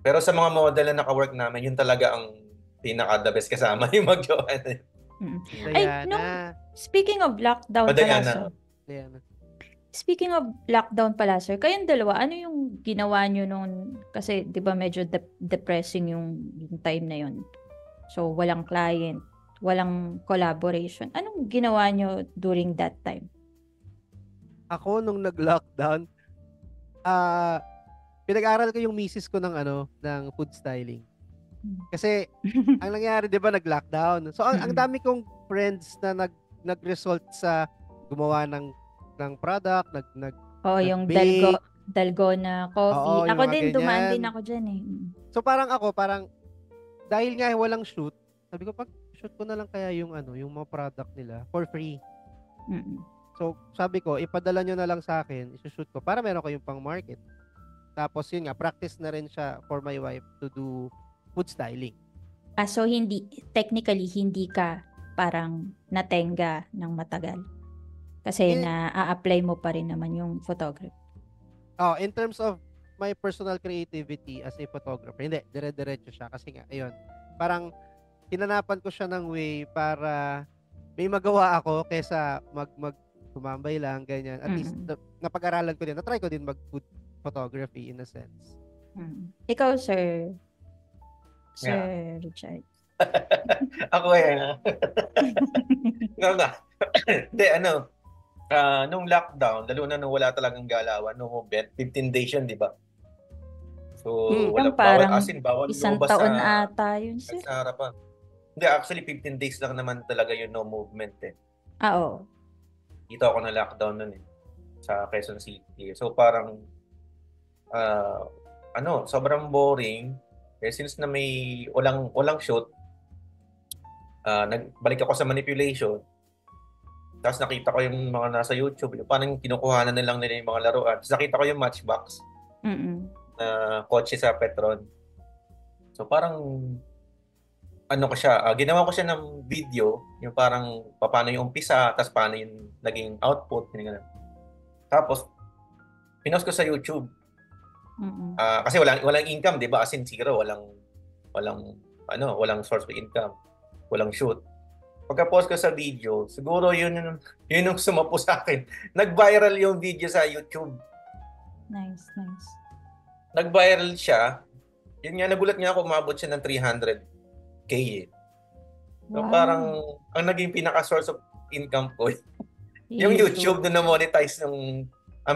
Pero sa mga model na naka-work namin, yun talaga ang pinaka-the best kasama yung mag-jowa. Ay, speaking of lockdown pala, sir. Speaking of lockdown pala, sir, kayong dalawa, ano yung ginawa nyo nung, kasi di ba medyo depressing yung time na yun. So, walang client, walang collaboration. Anong ginawa nyo during that time? Ako, nung nag-lockdown, pinag-aral ko yung misis ko ng food styling. Kasi, ang nangyari, di ba, nag-lockdown. So, ang dami kong friends na nag-result sa gumawa ng product, yung bake. Dalgona coffee. Oo, Ako yung din, mga dumaan ganyan. din ako dyan So, dahil nga walang shoot, sabi ko, pag-shoot ko na lang kaya yung mga product nila for free. So, sabi ko, ipadala nyo na lang sa akin, isushoot ko, para meron kayong pang-market. Tapos, yun nga, practice na rin siya for my wife to do food styling. So, technically, hindi ka parang natenga ng matagal. Kasi na-a-apply mo pa rin naman yung photography. In terms of my personal creativity as a photographer, hindi, dire-diretso siya. Kasi nga, ayun, parang hinanapan ko siya ng way para may magawa ako kesa tumambay lang, ganyan. At least, napag-aralan ko din. Na-try ko din mag-food photography in a sense. Ikaw, Sir Richard. Ako Hindi, nung lockdown, lalo na nung wala talagang galawan, nung movement, 15 days yun, di ba? So, bawal isang lumabas taon ata yun, sir. Sa harapan. Hindi, actually, 15 days lang naman talaga yung no movement Oo. Dito ako na lockdown nun sa Quezon City. So, parang, sobrang boring. Since na may walang shoot, nagbalik ako sa manipulation. Tapos nakita ko yung mga nasa YouTube, parang kinukuhanan na lang nila yung mga laruan. Tapos nakita ko yung Matchbox na kotse sa Petron. So parang ginawa ko siya ng video, yung parang paano yung umpisa, tapos paano yung naging output, ganyan. Tapos pinost ko sa YouTube. Kasi walang income, 'di ba? As in zero, walang source of income, walang shoot. Pagka-post ko sa video, siguro yun yung sumapo sa akin. Nag-viral yung video sa YouTube. Nice. Nag-viral siya. Yun nga, nagulat nga ako, umabot siya ng 300K So parang, ang naging pinaka-source of income ko, yung YouTube na na-monetize ang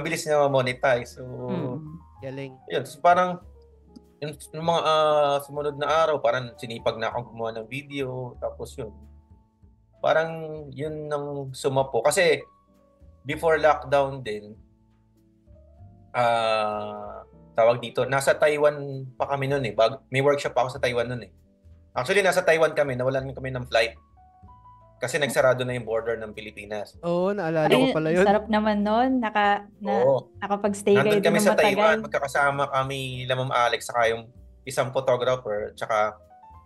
bilis na ma-monetize. So, galing. Yun, so parang, yung mga sumunod na araw, parang sinipag na akong gumawa ng video. Tapos yun, parang yun nang sumapo. Kasi before lockdown din, tawag dito, nasa Taiwan pa kami noon may workshop pa ako sa Taiwan noon Actually, nasa Taiwan kami, nawalan kami ng flight. Kasi nagsarado na yung border ng Pilipinas. Oo, naalala ko pala yun. Sarap naman nun. Nakapag-stay kayo Nandun kami ng sa matagal. Taiwan, magkakasama kami, Ma'am Alex, saka yung isang photographer, tsaka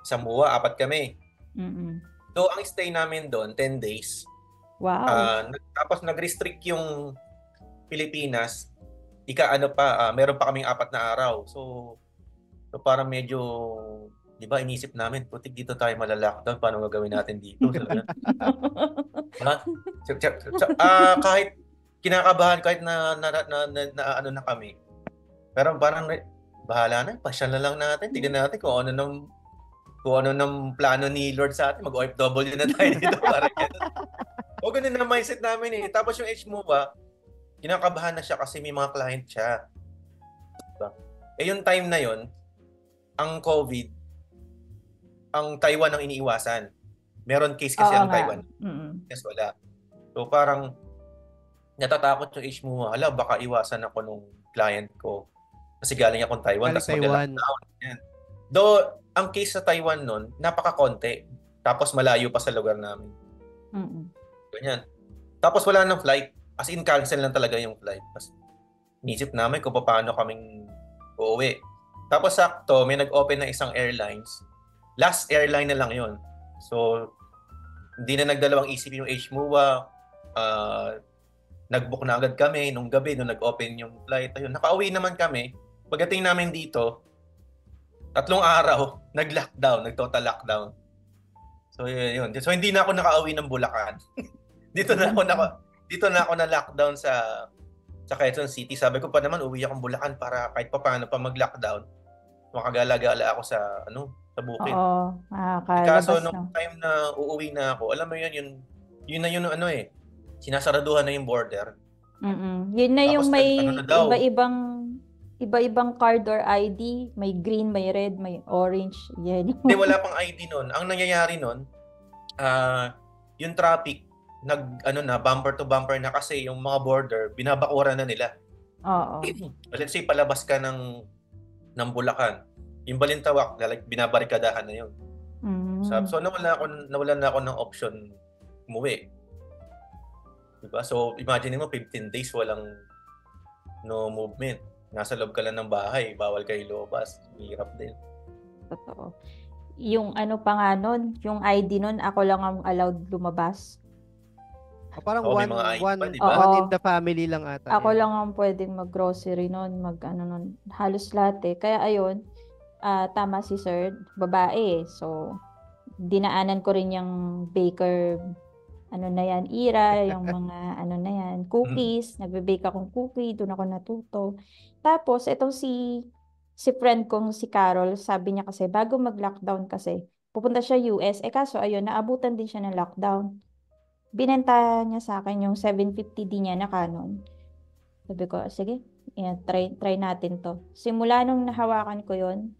isang buwa, 4 kami. So, ang stay namin doon, 10 days. Wow. Tapos nag-restrict yung Pilipinas. Meron pa kaming 4 na araw. So parang medyo Di ba, inisip namin, putik dito tayo malalockdown, paano gagawin natin dito? So, yun. Ha? Kahit kinakabahan, kahit na ano na kami, pero parang bahala na, pasyal na lang natin, tignan natin kung ano ng plano ni Lord sa atin, mag-OFW na tayo dito. Parang ganun. O ganun na mindset namin eh. Tapos yung HMOA, kinakabahan na siya kasi may mga client siya. Diba? Eh yung time na yon, ang COVID, ang Taiwan ang iniiwasan. Meron case kasi Oo ang nga. Taiwan. Yes, wala. So parang natatakot yung HMOA. Hala, baka iwasan ako nung client ko. Kasi galing akong Taiwan, Galing tapos Taiwan. magla-lockdown. Yan. Though, ang case sa Taiwan nun, napaka-konti. Tapos malayo pa sa lugar namin. Ganyan. Tapos wala nang flight. As in, cancel lang talaga yung flight. Tapos inisip namin kung paano kaming uuwi. Tapos sakto, may nag-open na isang airlines. Last airline na lang yon. So, hindi na nagdalawang isip yung HMOA. Nag-book na agad kami nung gabi, nung nag-open yung flight. Ayun, nakauwi naman kami. Pagdating namin dito, 3 araw, nag-lockdown, nag-total lockdown. So, yun. So, hindi na ako nakauwi ng Bulacan. dito na ako na lockdown sa Quezon City. Sabi ko pa naman, uwi akong Bulacan para kahit paano pa mag-lockdown. Makagala-gala ako sa bukid. Oo, Kaso kalabas nung na. time na uuwi na ako, alam mo yun na yun sinasaraduhan na yung border. Yun na yung Tapos may ano na daw, iba-ibang card or ID, may green, may red, may orange. Yan. hindi, wala pang ID nun. Ang nangyayari nun, yung traffic, bumper to bumper na kasi yung mga border, binabakura na nila. Oo. Let's say, palabas ka ng Bulacan. Yung Balintawak, binabarikadahan na yun. So, nawalan na ako ng option umuwi. Diba? So, imagine mo, 15 days walang no movement. Nasa loob ka lang ng bahay, bawal kayo lumabas. Hirap din. Totoo. Yung ano pa nga nun, yung ID nun, ako lang ang allowed lumabas. Parang Oo, may one, mga ID one, pa, di ba? one Oo. in the family lang ata. Ako yun. lang ang pwedeng mag-grocery nun, nun. Halos lahat eh. Kaya ayun, tama si Sir, babae eh. So, dinaanan ko rin yung baker, ira, yung mga na yan, cookies. Nagbe-bake akong cookie, doon ako natuto. Tapos, itong si friend kong si Carol, sabi niya kasi, bago mag-lockdown kasi, pupunta siya US. Kaso, ayun, naabutan din siya ng lockdown. Binenta niya sa akin yung 750D niya na Canon. Sabi ko, sige, try natin to. Simula nung nahawakan ko yon,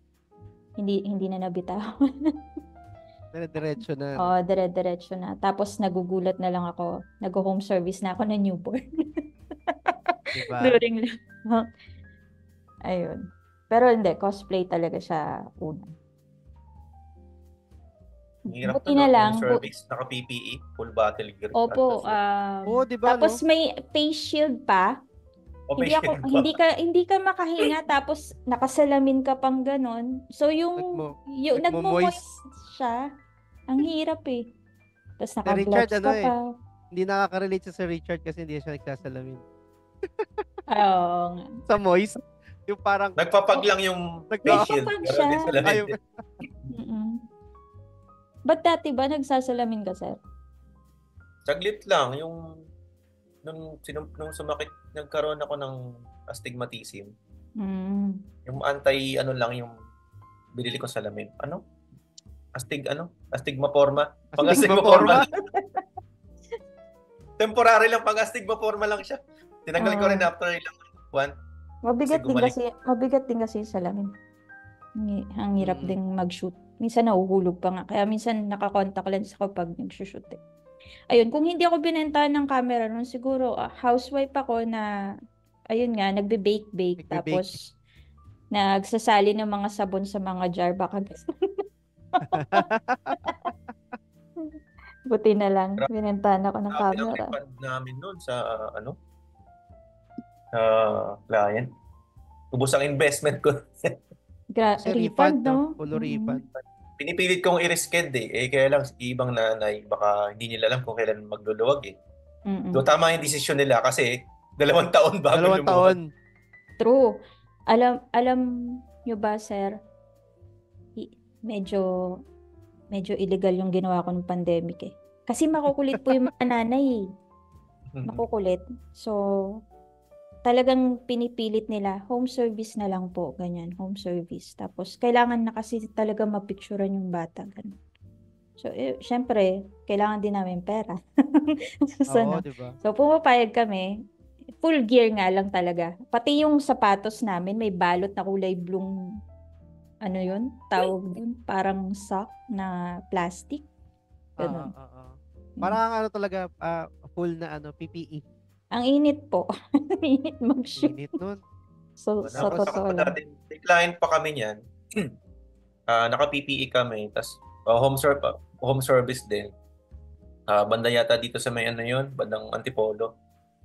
hindi na nabitaw. Diretso na. Oo, dire-diretso na. Tapos nagugulat na lang ako. Nag-home service na ako ng newborn. Diba? During lang. Ayun. Pero hindi, cosplay talaga siya una. Hirap Buti na lang. service, naka-PPE, full battle gear. Opo. Diba, Tapos may face shield pa. Hindi ka makahinga tapos nakasalamin ka pang ganon. So yung nagmo-moist siya. Ang hirap eh. Tapos naka-gloves ka pa. Hindi nakaka-relate sa Richard kasi hindi siya nagsasalamin. Oo nga. Sa moist, yung parang nagpapag lang yung face shield. Nagpapag siya. Ba't dati ba nagsasalamin ka, sir? Saglit lang. Nung sumakit, nagkaroon ako ng astigmatism. Yung yung binili ko salamin. Astigmaforma. Pag-astigmaforma. Temporary lang, pag-astigmaforma lang siya. Tinanggal ko rin after ilang buwan. Mabigat din kasi yung salamin. Ang hirap ding mag-shoot. Minsan nahuhulog pa nga. Kaya minsan naka-contact lens ako pag nag-shoot eh. Ayun, kung hindi ako binentahan ng camera nun, siguro housewife ako na, ayun nga, nagbe-bake. Tapos, nagsasali ng mga sabon sa mga jar. Baka buti na lang, binentahan ako ng camera. Pinag-refund namin nun sa, client. Ubus ang investment ko. Refund, no? Full refund. Pinipilit kong i-resched kaya lang ibang nanay, baka hindi nila alam kung kailan magluluwag eh. So, tama yung desisyon nila kasi 2 taon bago 2 taon. True. Alam nyo ba, sir? medyo illegal yung ginawa ko ng pandemic eh. Kasi makukulit po yung mga nanay eh. Makukulit. So, talagang pinipilit nila, home service na lang po, ganyan, home service. Tapos, kailangan na kasi talaga mapicturean yung bata, ganun. So, syempre, kailangan din namin pera. So, Oo, no. di ba? So, pumapayag kami, full gear nga lang talaga. Pati yung sapatos namin, may balot na kulay blue, ano yun, tawag dun, parang sock na plastic. Ganun. Oo. Parang ano talaga, full na PPE. Ang init po. Ang init mag-shoot. Init nun. So, sa Napunta totoo ko lang. dati, may client pa kami niyan. Naka-PPE kami, tas home service din. Banda yata dito sa may ano yun, bandang Antipolo.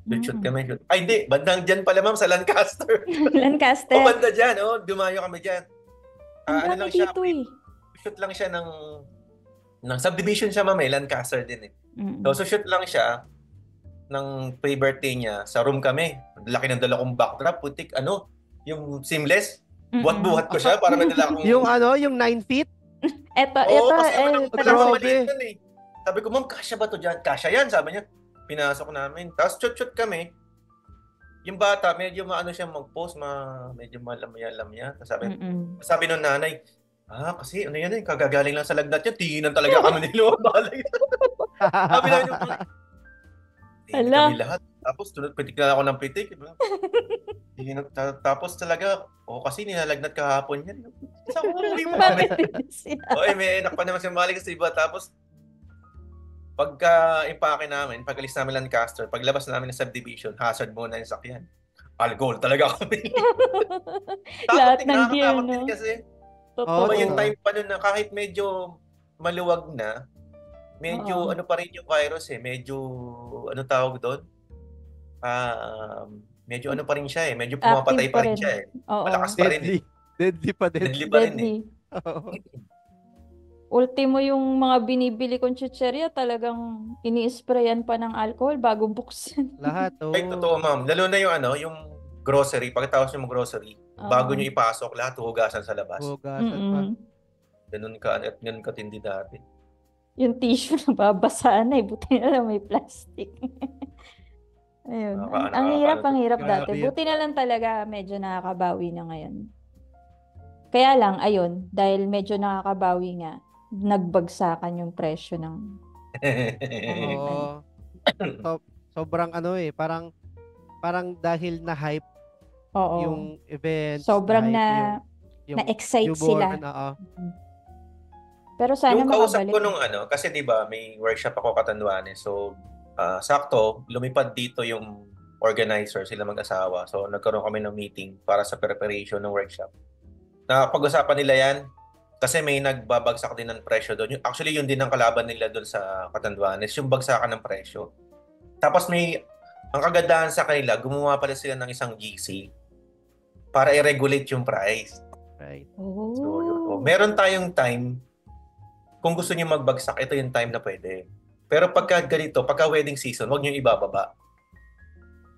Shoot kami. Shoot. Ay, hindi. Bandang dyan pala, ma'am, sa Lancaster. Lancaster. Banda dyan. Dumayo kami dyan. Ang Ano lang dami siya, dito eh. shoot lang siya ng subdivision siya, ma'am, Lancaster din eh. So, shoot lang siya ng pre-birthday niya. Sa room kami. Laki ng dala kong backdrop. Putik, yung seamless. Buhat-buhat ko siya para may dala akong... yung 9 feet? Oo, kasi naman grabe. maliit yun eh. Sabi ko, ma'am, kasya ba to dyan? Kasya yan, sabi niya. Pinasok namin. Tapos chut-chut kami. Yung bata, medyo maano siya mag-post, medyo malamya-lamya. Sabi nung nanay, kasi ano yan kagagaling lang sa lagnat yan. Tinginan talaga kami ni Lumabalay. Sabi namin yung tinginan kami lahat. Tapos pitik na ako ng pitik. Tapos talaga, kasi nilalagnat kahapon yan. Sa umuwi mo kami. May anak pa naman si Mali kasi iba. Tapos, pagka-impake namin, pag-alis namin Lancaster, paglabas namin ng subdivision, hazard muna yung sakyan. Alcohol talaga kami. Lahat ng gear, no? Kasi, Totoo. yung time pa nun na kahit medyo maluwag na, medyo ano pa rin yung virus eh. Medyo, ano tawag doon? Medyo ano pa rin siya eh. Medyo pumapatay pa rin siya eh. Malakas pa rin eh. Deadly pa din. Deadly pa rin eh. Ultimo yung mga binibili kong chicherya, talagang ini-sprayan pa ng alcohol bago buksan. Lahat, Ay, totoo, ma'am. Lalo na yung grocery. Pagkatapos yung grocery, bago nyo ipasok, lahat hugasan sa labas. Hugasan pa. Ganun katindi dati. Yung tissue na babasaan na buti na lang may plastic. Ayun. Ang hirap dati. Buti na lang talaga medyo nakakabawi na ngayon. Kaya lang, ayun, dahil medyo nakakabawi nga, nagbagsakan yung presyo ng sobrang parang dahil na hype yung events, sobrang na-excite sila. Pero sana yung kausap makabalik. ko nung kasi 'di ba may workshop ako Catanduanes. So sakto lumipad dito yung organizer, sila mag-asawa. So nagkaroon kami ng meeting para sa preparation ng workshop. Pag-usapan nila yan kasi may nagbabagsak din ng presyo doon. Actually, yun din ang kalaban nila doon sa Catanduanes, yung bagsakan ng presyo. Tapos ang kagandahan sa kanila, gumawa pala sila ng isang GC para i-regulate yung price. Right. So, meron tayong time, kung gusto niyo magbagsak, ito yung time na pwede. Pero pagka wedding season, huwag niyo ibababa.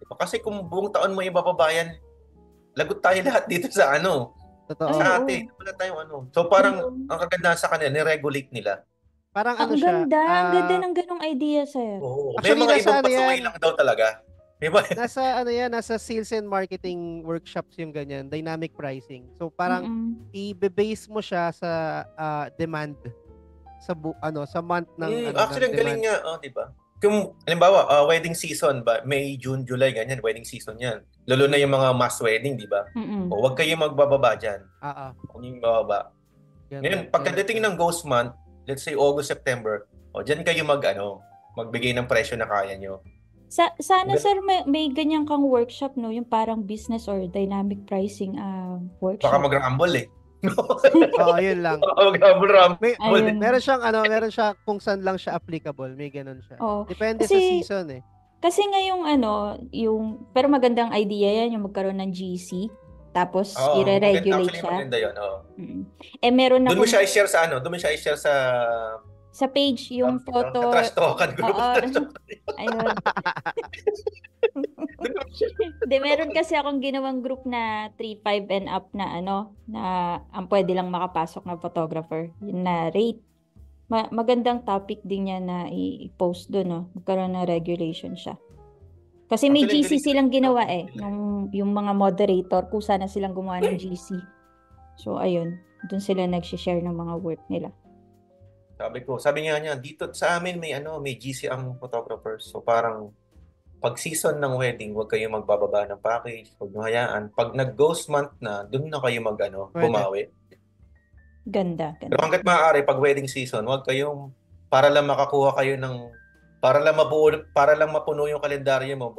Diba? Kasi kung buong taon mo ibababa yan, lagot tayo lahat dito sa Totoo. Sa atin, wala tayong So parang ang kagandahan sa kanila, ni-regulate nila. Parang ang ganda ng ganong idea, sir. May mga ibang pasaway lang daw talaga. Nasa sales and marketing workshops yung ganyan, dynamic pricing. So parang i-base mo siya sa demand sa month ng actually ang galing nga, di ba? Kung halimbawa, wedding season ba, May, June, July ganyan, wedding season 'yan. Lalo na yung mga mass wedding, di ba? O wag kayong magbababa diyan. Huwag yung bababa. Ngayon, pagkadating ng ghost month, let's say August, September, diyan kayo magbigay ng presyo na kaya nyo. Sana sir may ganyan kang workshop, no, yung parang business or dynamic pricing workshop. Baka mag-rumble eh. Yun lang. Meron siya kung saan lang siya applicable, may ganun siya. Depende sa season eh. Kasi nga pero magandang idea yan, yung magkaroon ng GC, tapos i-regulate siya. Maganda yun, meron na doon mo siya i-share sa Sa page, yung photo. Trash talkan group. Oo. Ayun. Hindi, meron kasi akong ginawang group na 3-5 and up na na ang pwede lang makapasok na photographer. Yun na rate. Magandang topic din niya na i-post doon, no? Magkaroon ng regulation siya. Kasi may Actually, GC galing silang sila. ginawa yung mga moderator, kusa na silang gumawa ng GC. So, ayun. Doon sila nag-share ng mga work nila. Sabi nga niya, dito sa amin may GC ang photographer. So parang pag season ng wedding, huwag kayo magbababa ng package, huwag nyo hayaan. Pag nag-ghost month na, doon na kayo Pwede. bumawi. Ganda. Pero hanggat maaari, pag wedding season, huwag kayong, para lang makakuha kayo para lang mapuno yung kalendaryo mo,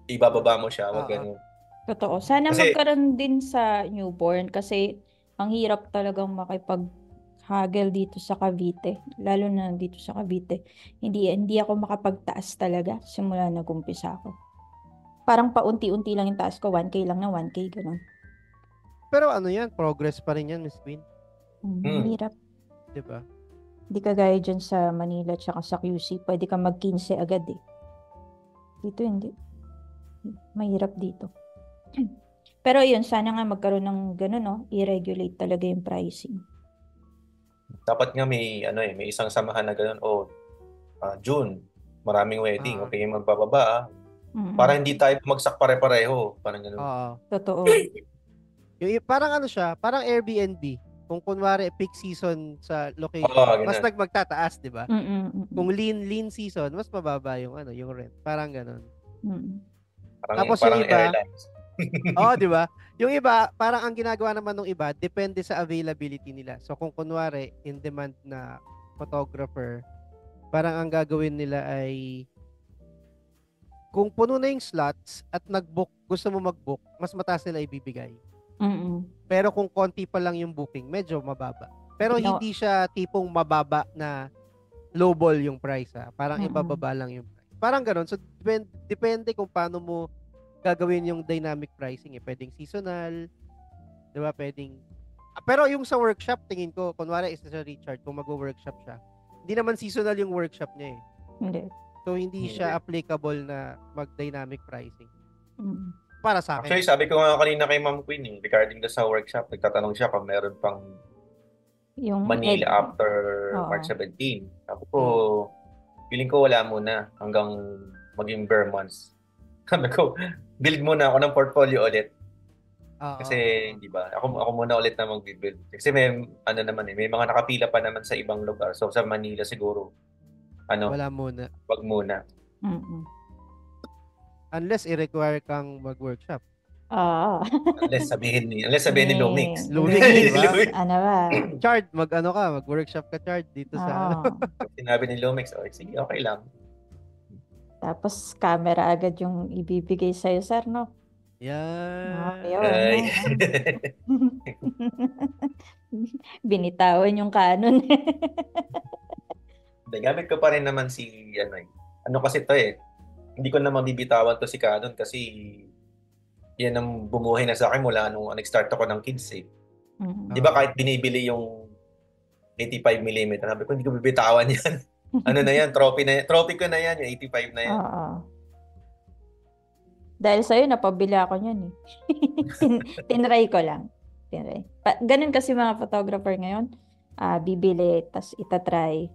ibababa mo siya, huwag Oo. ganun. Totoo. Sana Kasi- magkaroon din sa newborn kasi ang hirap talagang makipag-haggle dito sa Cavite. Lalo na dito sa Cavite. Hindi ako makapagtaas talaga simula nag-umpisa ako. Parang paunti-unti lang yung taas ko. 1K lang na 1K, ganun. Pero yan, progress pa rin yan, Miss Queen. Hirap. Diba? Hindi kagaya dyan sa Manila tsaka sa QC. Pwede ka mag-15 agad eh. Dito hindi. Mahirap dito. Pero yun, sana nga magkaroon ng gano'n, no? I-regulate talaga yung pricing. Dapat nga may isang samahan na ganun, June, maraming wedding, huwag kayong magbababa, para hindi tayo bumagsak pare-pareho, parang ganun. Oo. Totoo. Parang siya, parang Airbnb. Kung kunwari peak season sa location, Oo, mas ganun. magtataas, 'di ba? Kung Mm-mm. lean season, mas mababa yung yung rent. Parang ganun. Parang Tapos yung iba, airlines. di ba? Yung iba, parang ang ginagawa naman ng iba, depende sa availability nila. So kung kunwari in demand na photographer, parang ang gagawin nila ay kung puno na yung slots at gusto mo mag-book, mas mataas nila ibibigay. Mm-mm. Pero kung konti pa lang yung booking, medyo mababa. Pero hindi siya tipong mababa na lowball yung price. Parang ibababa lang yung price. Parang ganun. So, depende kung paano mo gagawin yung dynamic pricing. Pwedeng seasonal. Diba? Pwedeng... pero yung sa workshop, tingin ko, kunwari isa sa Richard, kung mag-workshop siya, hindi naman seasonal yung workshop niya eh. Hindi. So, hindi siya applicable na mag-dynamic pricing. Mm. Para sa akin. Actually, sabi ko nga kanina kay Ma'am Queen, regarding sa workshop, nagtatanong siya kung meron pang Yung Manila after March 17. Sabi ko, feeling ko wala muna hanggang maging bare months. Sabi ko, build muna ako ng portfolio ulit. Kasi, di ba, ako muna ulit na mag-build. Kasi may mga nakapila pa naman sa ibang lugar. So, sa Manila siguro, wala muna. wag muna. Mm-mm. Unless i-require kang mag-workshop. Unless sabihin ni Lumix. Lumix, di ba? Ano ba? Chard, mag-workshop ka, Chard, dito sa Sinabi ni Lumix, sige, okay lang. Tapos camera agad yung ibibigay sa'yo, sir, no? Yan. Yun. Binitawan yung Canon. Gamit ko pa rin naman kasi to hindi ko na mabibitawan to si Canon kasi yan ang bumuhay na sa akin mula nung nag-start ako ng kids eh. Di ba kahit binibili yung 85mm, sabi ko hindi ko bibitawan yan. Na yan, trophy ko na yan, yung 85 na yan. Dahil sa'yo, napabili ako niyan eh. Tinry ko lang. Ganun kasi mga photographer ngayon, bibili, tas itatry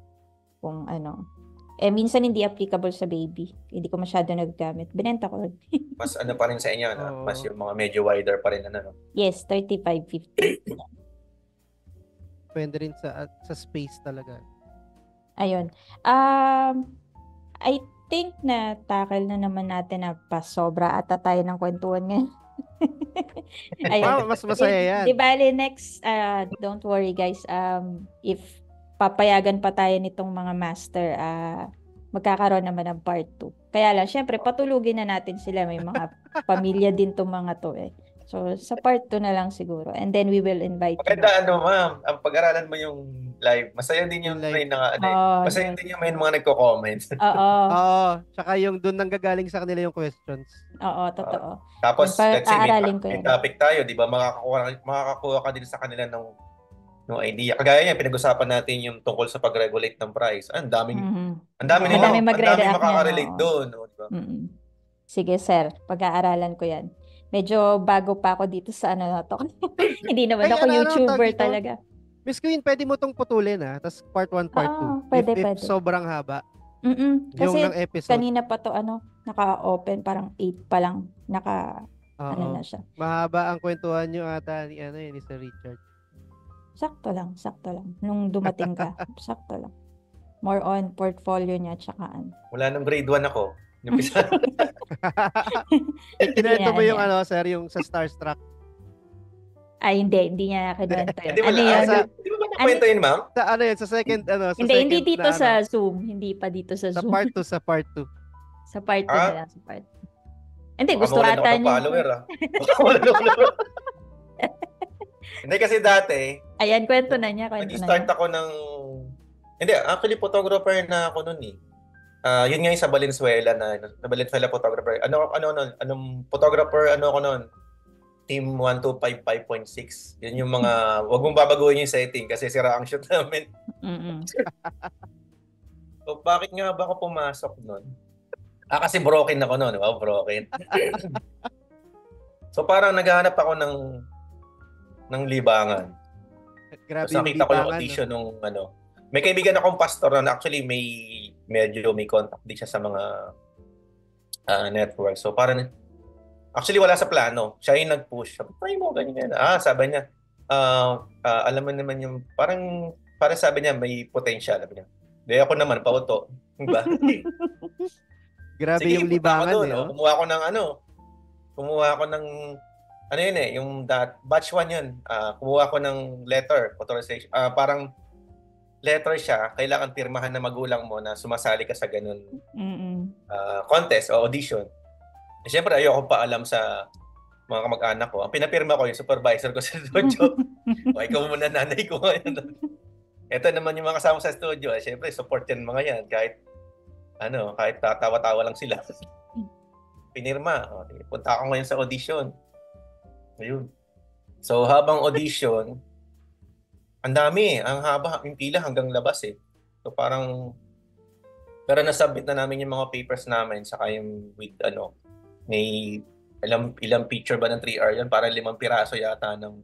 kung ano. Minsan hindi applicable sa baby. Hindi ko masyado nagagamit. Binenta ko. Mas pa rin sa inyo, no? Mas yung mga medyo wider pa rin, no? Yes, 35-50. Depende rin sa space talaga. Ayun. I think na tackle na naman natin na pasobra ata tayo ng kwentuhan ngayon. Ayun. Mas masaya yan. Di bali next, don't worry guys, if papayagan pa tayo nitong mga master, magkakaroon naman ng part 2. Kaya lang, syempre, patulugin na natin sila. May mga pamilya din itong mga to eh. So, sa part 2 na lang siguro. And then we will invite Maganda, ma'am. Ang pag-aralan mo yung live. Masaya din yung may masaya din yung may mga nagko-comment. Oo. Tsaka yung doon nanggagaling sa kanila yung questions. Oo, totoo. Tapos, let's say, may ko topic tayo, di ba? Makakakuha ka din sa kanila ng no idea. Kagaya yan, pinag-usapan natin yung tungkol sa pag-regulate ng price. Ang daming Mhm. ang dami Oo. nila, Madami ang daming magre-react niyan, makaka-relate oo. doon, no, di ba? Mm. Sige, sir. Pag-aaralan ko yan. Medyo bago pa ako dito sa ano na to. Hindi naman Ay, ako tawag YouTuber dito? talaga. Miss Queen, pwede mo tong putulin tapos part 1, part 2. Oo, pwede, If pwede. sobrang haba, Mm-mm. yung Kasi ng episode. kanina pa to naka-open, parang 8 pa lang. Ano Oo. na siya. Mahaba ang kwentuhan nyo ata ni Sir Richard. Sakto lang. Nung dumating ka, sakto lang. More on portfolio niya, tsaka ano. Wala nang grade 1 ako. Yung pisa. Kinuwento mo yung Yan. sir, yung sa Starstruck. Ay, hindi niya kinuwento yun. Hindi Ano wala. yun? Di ba nakwento yun, ma'am? Sa yun, sa second, sa Hindi second dito na, sa Zoom. Hindi pa dito sa sa Zoom. part 2, sa part 2. Sa part 2 Ah? na lang. Sa part 2. Hindi, Baka gusto mawalan ako ata ng niya. follower, ah. Baka mawalan ako ng- Hindi kasi dati, Ayan, kwento na niya. nag-start ako ng... Hindi, actually photographer na ako noon eh. Yun nga yung sa Valenzuela na Valenzuela photographer. Anong photographer ako noon? Team 125.5.6. Yun yung mga, wag mong babaguhin yung setting kasi sira ang shoot namin. Mm-mm. So, bakit nga ba ako pumasok noon? Kasi broken ako noon. Wow, broken. So, parang naghahanap ako ng libangan. Grabe Tapos yung nakita ko yung libangan. audition nung may kaibigan akong pastor na actually may contact din siya sa mga network. So parang actually wala sa plano. Siya yung nag-push. Sabi, try mo ganyan. Sabi niya, alam mo naman yung parang sabi niya may potential. Sabi niya. Di ako naman pauto. Diba? Grabe Sige, yung punta ako libangan doon, oh. Kumuha ako ng ano yun yung batch 1 yun. Kumuha ako ng letter, authorization. Parang letter siya, kailangan pirmahan na magulang mo na sumasali ka sa ganun contest o audition. Siyempre, ayoko pa alam sa mga kamag-anak ko. Ang pinapirma ko yung supervisor ko sa studio. O, ikaw muna, nanay ko ngayon. Ito naman yung mga kasama sa studio. Siyempre, support yan mga yan. Kahit tatawa-tawa lang sila. Pinirma. O, punta ako ngayon sa audition. Ayun. So, habang audition, ang dami, ang haba, yung pila hanggang labas eh. So parang, pero nasubmit na namin yung mga papers namin, saka yung with may ilang picture ba ng 3R yan? Parang 5 piraso yata ng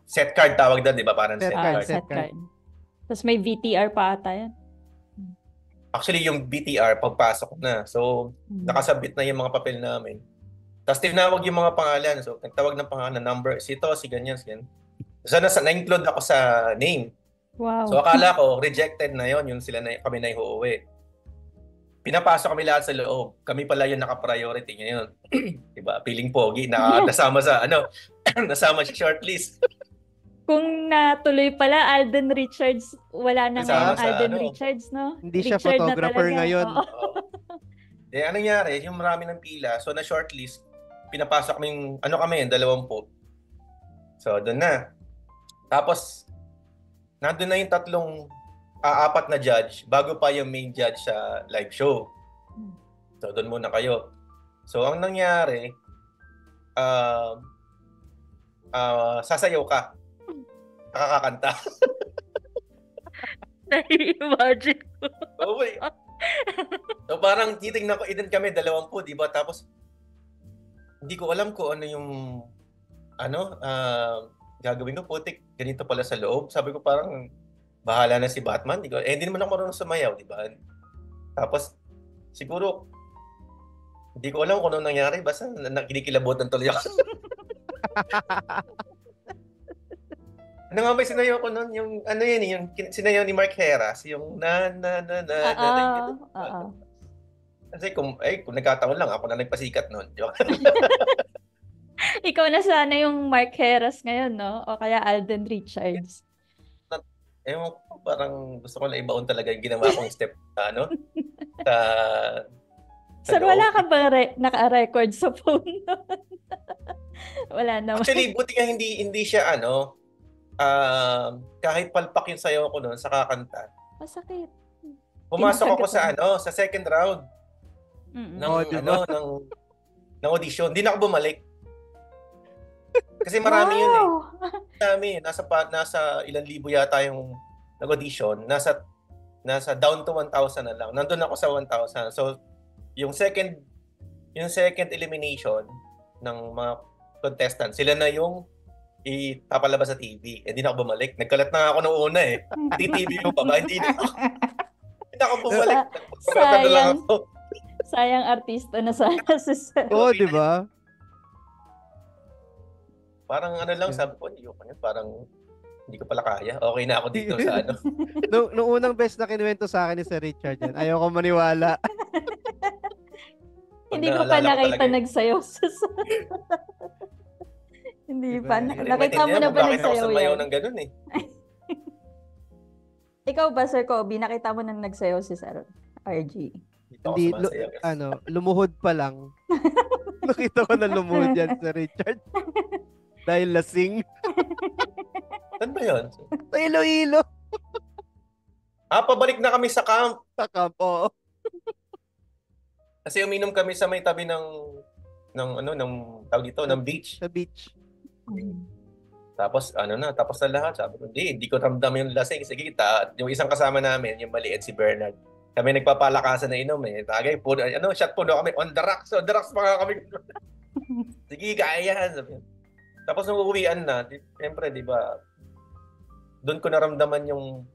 set card tawag doon, di ba? Parang set card. Set card. Tapos may VTR pa ata yan. Actually, yung BTR, pagpasok na. So, nakasubmit na yung mga papel namin. Tapos tinawag yung mga pangalan. So, nagtawag ng pangalan, number, si ganyan. So, na-include ako sa name. Wow. So, akala ko, rejected na yon, kami na uuwi. Pinapasok kami lahat sa loob. Kami pala yung naka-priority ngayon. Diba? Feeling pogi, nasama nasama sa shortlist. Kung natuloy pala, Alden Richards, wala na ngayon Alden Richards, no? Hindi siya Richard photographer na ngayon. Anong nangyari? Yung marami ng pila, so na shortlist, pinapasok kaming, 20. So, doon na. Tapos, nandun na yung 4 na judge bago pa yung main judge sa live show. So, doon muna kayo. So, ang nangyari, sasayaw ka. Nakakakanta. Na-imagine ko. Okay. So, parang titignan ko, edad kami, 20, di ba? Tapos, hindi ko alam kung ano yung gagawin ko, putik, ganito pala sa loob. Sabi ko parang, bahala na si Batman. Hindi naman ako marunong sumayaw, di ba? Tapos, siguro, hindi ko alam kung ano nangyari. Basta kinikilabutan tuloy ako. Ano nga ba sinayaw ko nun? Yung, yung sinayaw ni Mark Heras, yung Kasi kung nagkataon lang, ako na nagpasikat nun. Ikaw na sana yung Mark Heras ngayon, no? O kaya Alden Richards. Parang gusto ko na ibaon talaga yung ginawa kong step sa Sir, wala ka ba naka-record sa phone? Wala naman. Actually, buti nga hindi siya kahit palpak yung sayaw ko noon sa kakanta. Masakit. Pumasok ako sa second round ng audition. Hindi na ako bumalik. Kasi marami yun eh. Wow! Marami. Nasa ilang libo yata yung nag-audition. Nasa down to 1,000 na lang. Nandun ako sa 1,000. So, yung second elimination ng mga contestants, sila na yung ipapalabas sa TV. Hindi na ako bumalik. Nagkalat na ako nung una eh. TV yung baba. Hindi na ako bumalik. Nagpapagatan na lang Sayang. ako. Sayang artista na sana si Sir. Oo, di ba? Parang ano lang, sabi ko, parang hindi ko pala kaya. Okay na ako dito sa ano. Nung unang best na kinuwento sa akin ni Sir Richard yan, ayaw ko maniwala. Hindi ko pa Naalala ko nakita talaga. nagsayaw sa Hindi Diba? pa. Hindi Nakita mo maintindihan na kung ba bakit ako nagsayaw sumayaw yan? ng ganun eh. Ikaw ba, Sir Kobe, nakita mo na nagsayaw si Sir RG? Dito ako Hindi, sumasayaw. lumuhod pa lang. Nakita ko na lumuhod yan, Sir Richard. Dahil lasing. Saan ba yun? Sa Iloilo. Pabalik na kami sa camp. Sa kampo. Kasi uminom kami sa may tabi ng tawag dito, ng beach. Sa beach. Tapos tapos na lahat. Sabi ko, hindi ko ramdam yung lasing. Sige, yung isang kasama namin, yung maliit si Bernard. Kami nagpapalakasan na inom eh. Tagay, shot po kami on the rocks. On the rocks pa nga kami. Sige, kaya yan. Sabi. Tapos nung uuwian na, siyempre, di ba, doon ko naramdaman yung,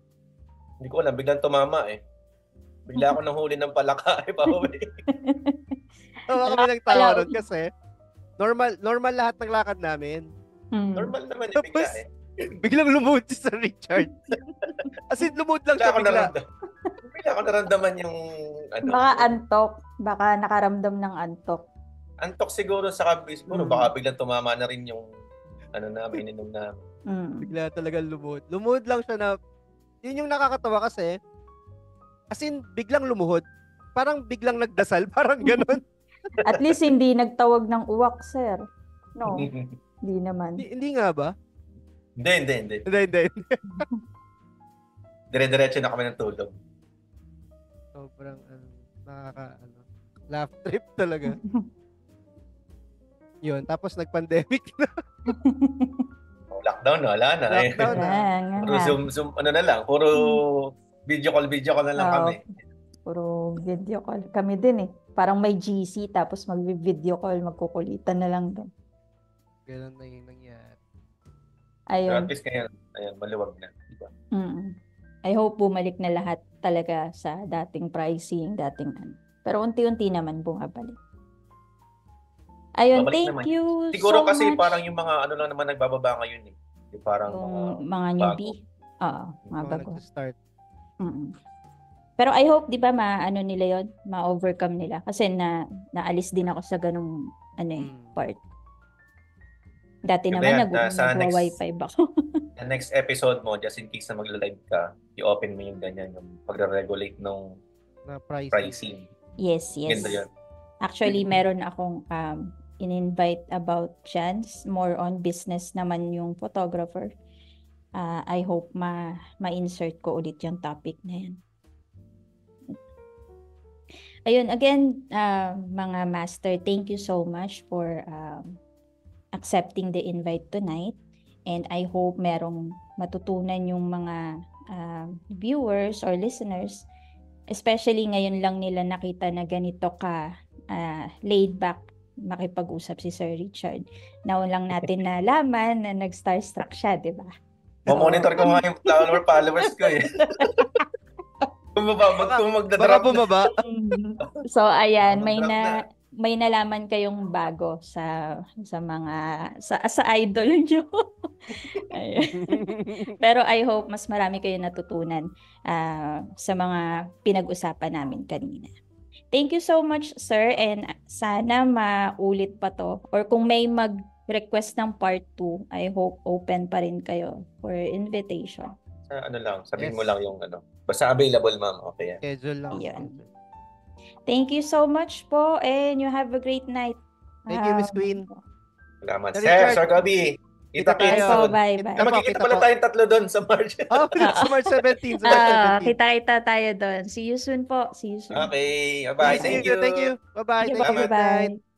hindi ko alam, biglang tumama eh. Bigla ako nang huli ng palaka eh, pauwi. Tawa kami ng tawa nun kasi normal lahat ng lakad namin. Normal naman eh, bigla Tapos, eh. biglang lumuhod si Sir Richard. As in, lumuhod lang siya bigla. Bigla ako naramdaman yung, Baka antok. Baka nakaramdam ng antok. antok siguro sa kabis. Baka biglang tumama na rin yung, ininom na. Bigla talaga lumuhod. Lumuhod lang siya na, yun yung nakakatawa kasi, as in, biglang lumuhod. Parang biglang nagdasal. Parang ganun. At least hindi nagtawag ng uwak, Sir. No, hindi naman. Hindi nga ba? Hindi. Hindi. Dire-diretso na kami ng tulog. Sobrang, laugh trip talaga. Yun, tapos nag-pandemic na. Lockdown, wala na. Lockdown na. Puro Zoom, na lang. Puro video call na lang kami. Puro video call. Kami din eh. Parang may GC tapos mag-video call, magkukulitan na lang doon. Ganun na yung nangyari. Ayun. At least ngayon, maluwag na. Diba? I hope bumalik na lahat talaga sa dating pricing, dating ano. Pero unti-unti naman bumabalik. Ayun, Babalik thank naman. you Siguro so kasi much. parang yung mga lang naman nagbababa ngayon eh. Yung parang Yung mga newbie. Oo, mga bago. Nag-start. Pero I hope, di ba, nila yon, ma-overcome nila. Kasi naalis din ako sa ganung part. Dati Ganda naman yan. Sa nagwa-wifi ba ako? The next episode mo, just in case na magla-live ka, i-open mo yung ganyan, yung pagre-regulate ng Na pricing. Yes. Ganda yun. Actually, meron akong in-invite about chance. More on business naman yung photographer. I hope ma-insert ko ulit yung topic na yan. Ayun, again, mga master, thank you so much for accepting the invite tonight. And I hope merong matutunan yung mga viewers or listeners, especially ngayon lang nila nakita na ganito ka laid back makipag-usap si Sir Richard. Now lang natin nalaman na nag-starstruck siya, di ba? Monitor ko nga yung followers ko eh. Kung Baka magdadrop na. bumaba. So ayan, Magdadrop may nalaman kayong bago sa mga sa idol nyo. Ayun. Pero I hope mas marami kayong natutunan sa mga pinag-usapan namin kanina. Thank you so much, sir, and sana maulit pa to, or kung may mag-request ng part 2, I hope open pa rin kayo for invitation. Sabihin mo lang yung basta available, ma'am. Okay. Schedule lang. Ayun. Thank you so much po, and you have a great night. Thank you, Miss Queen. Salamat. Sir Richard, Sir Gabi. Kita tayo. tayo. Bye. Magkikita pala tayong tatlo doon sa March. Sa March 17. Sa March 17. Kita-kita tayo doon. See you soon po. See you soon. Okay. Bye. Thank you. Bye-bye. Thank you. Salamat. Good night.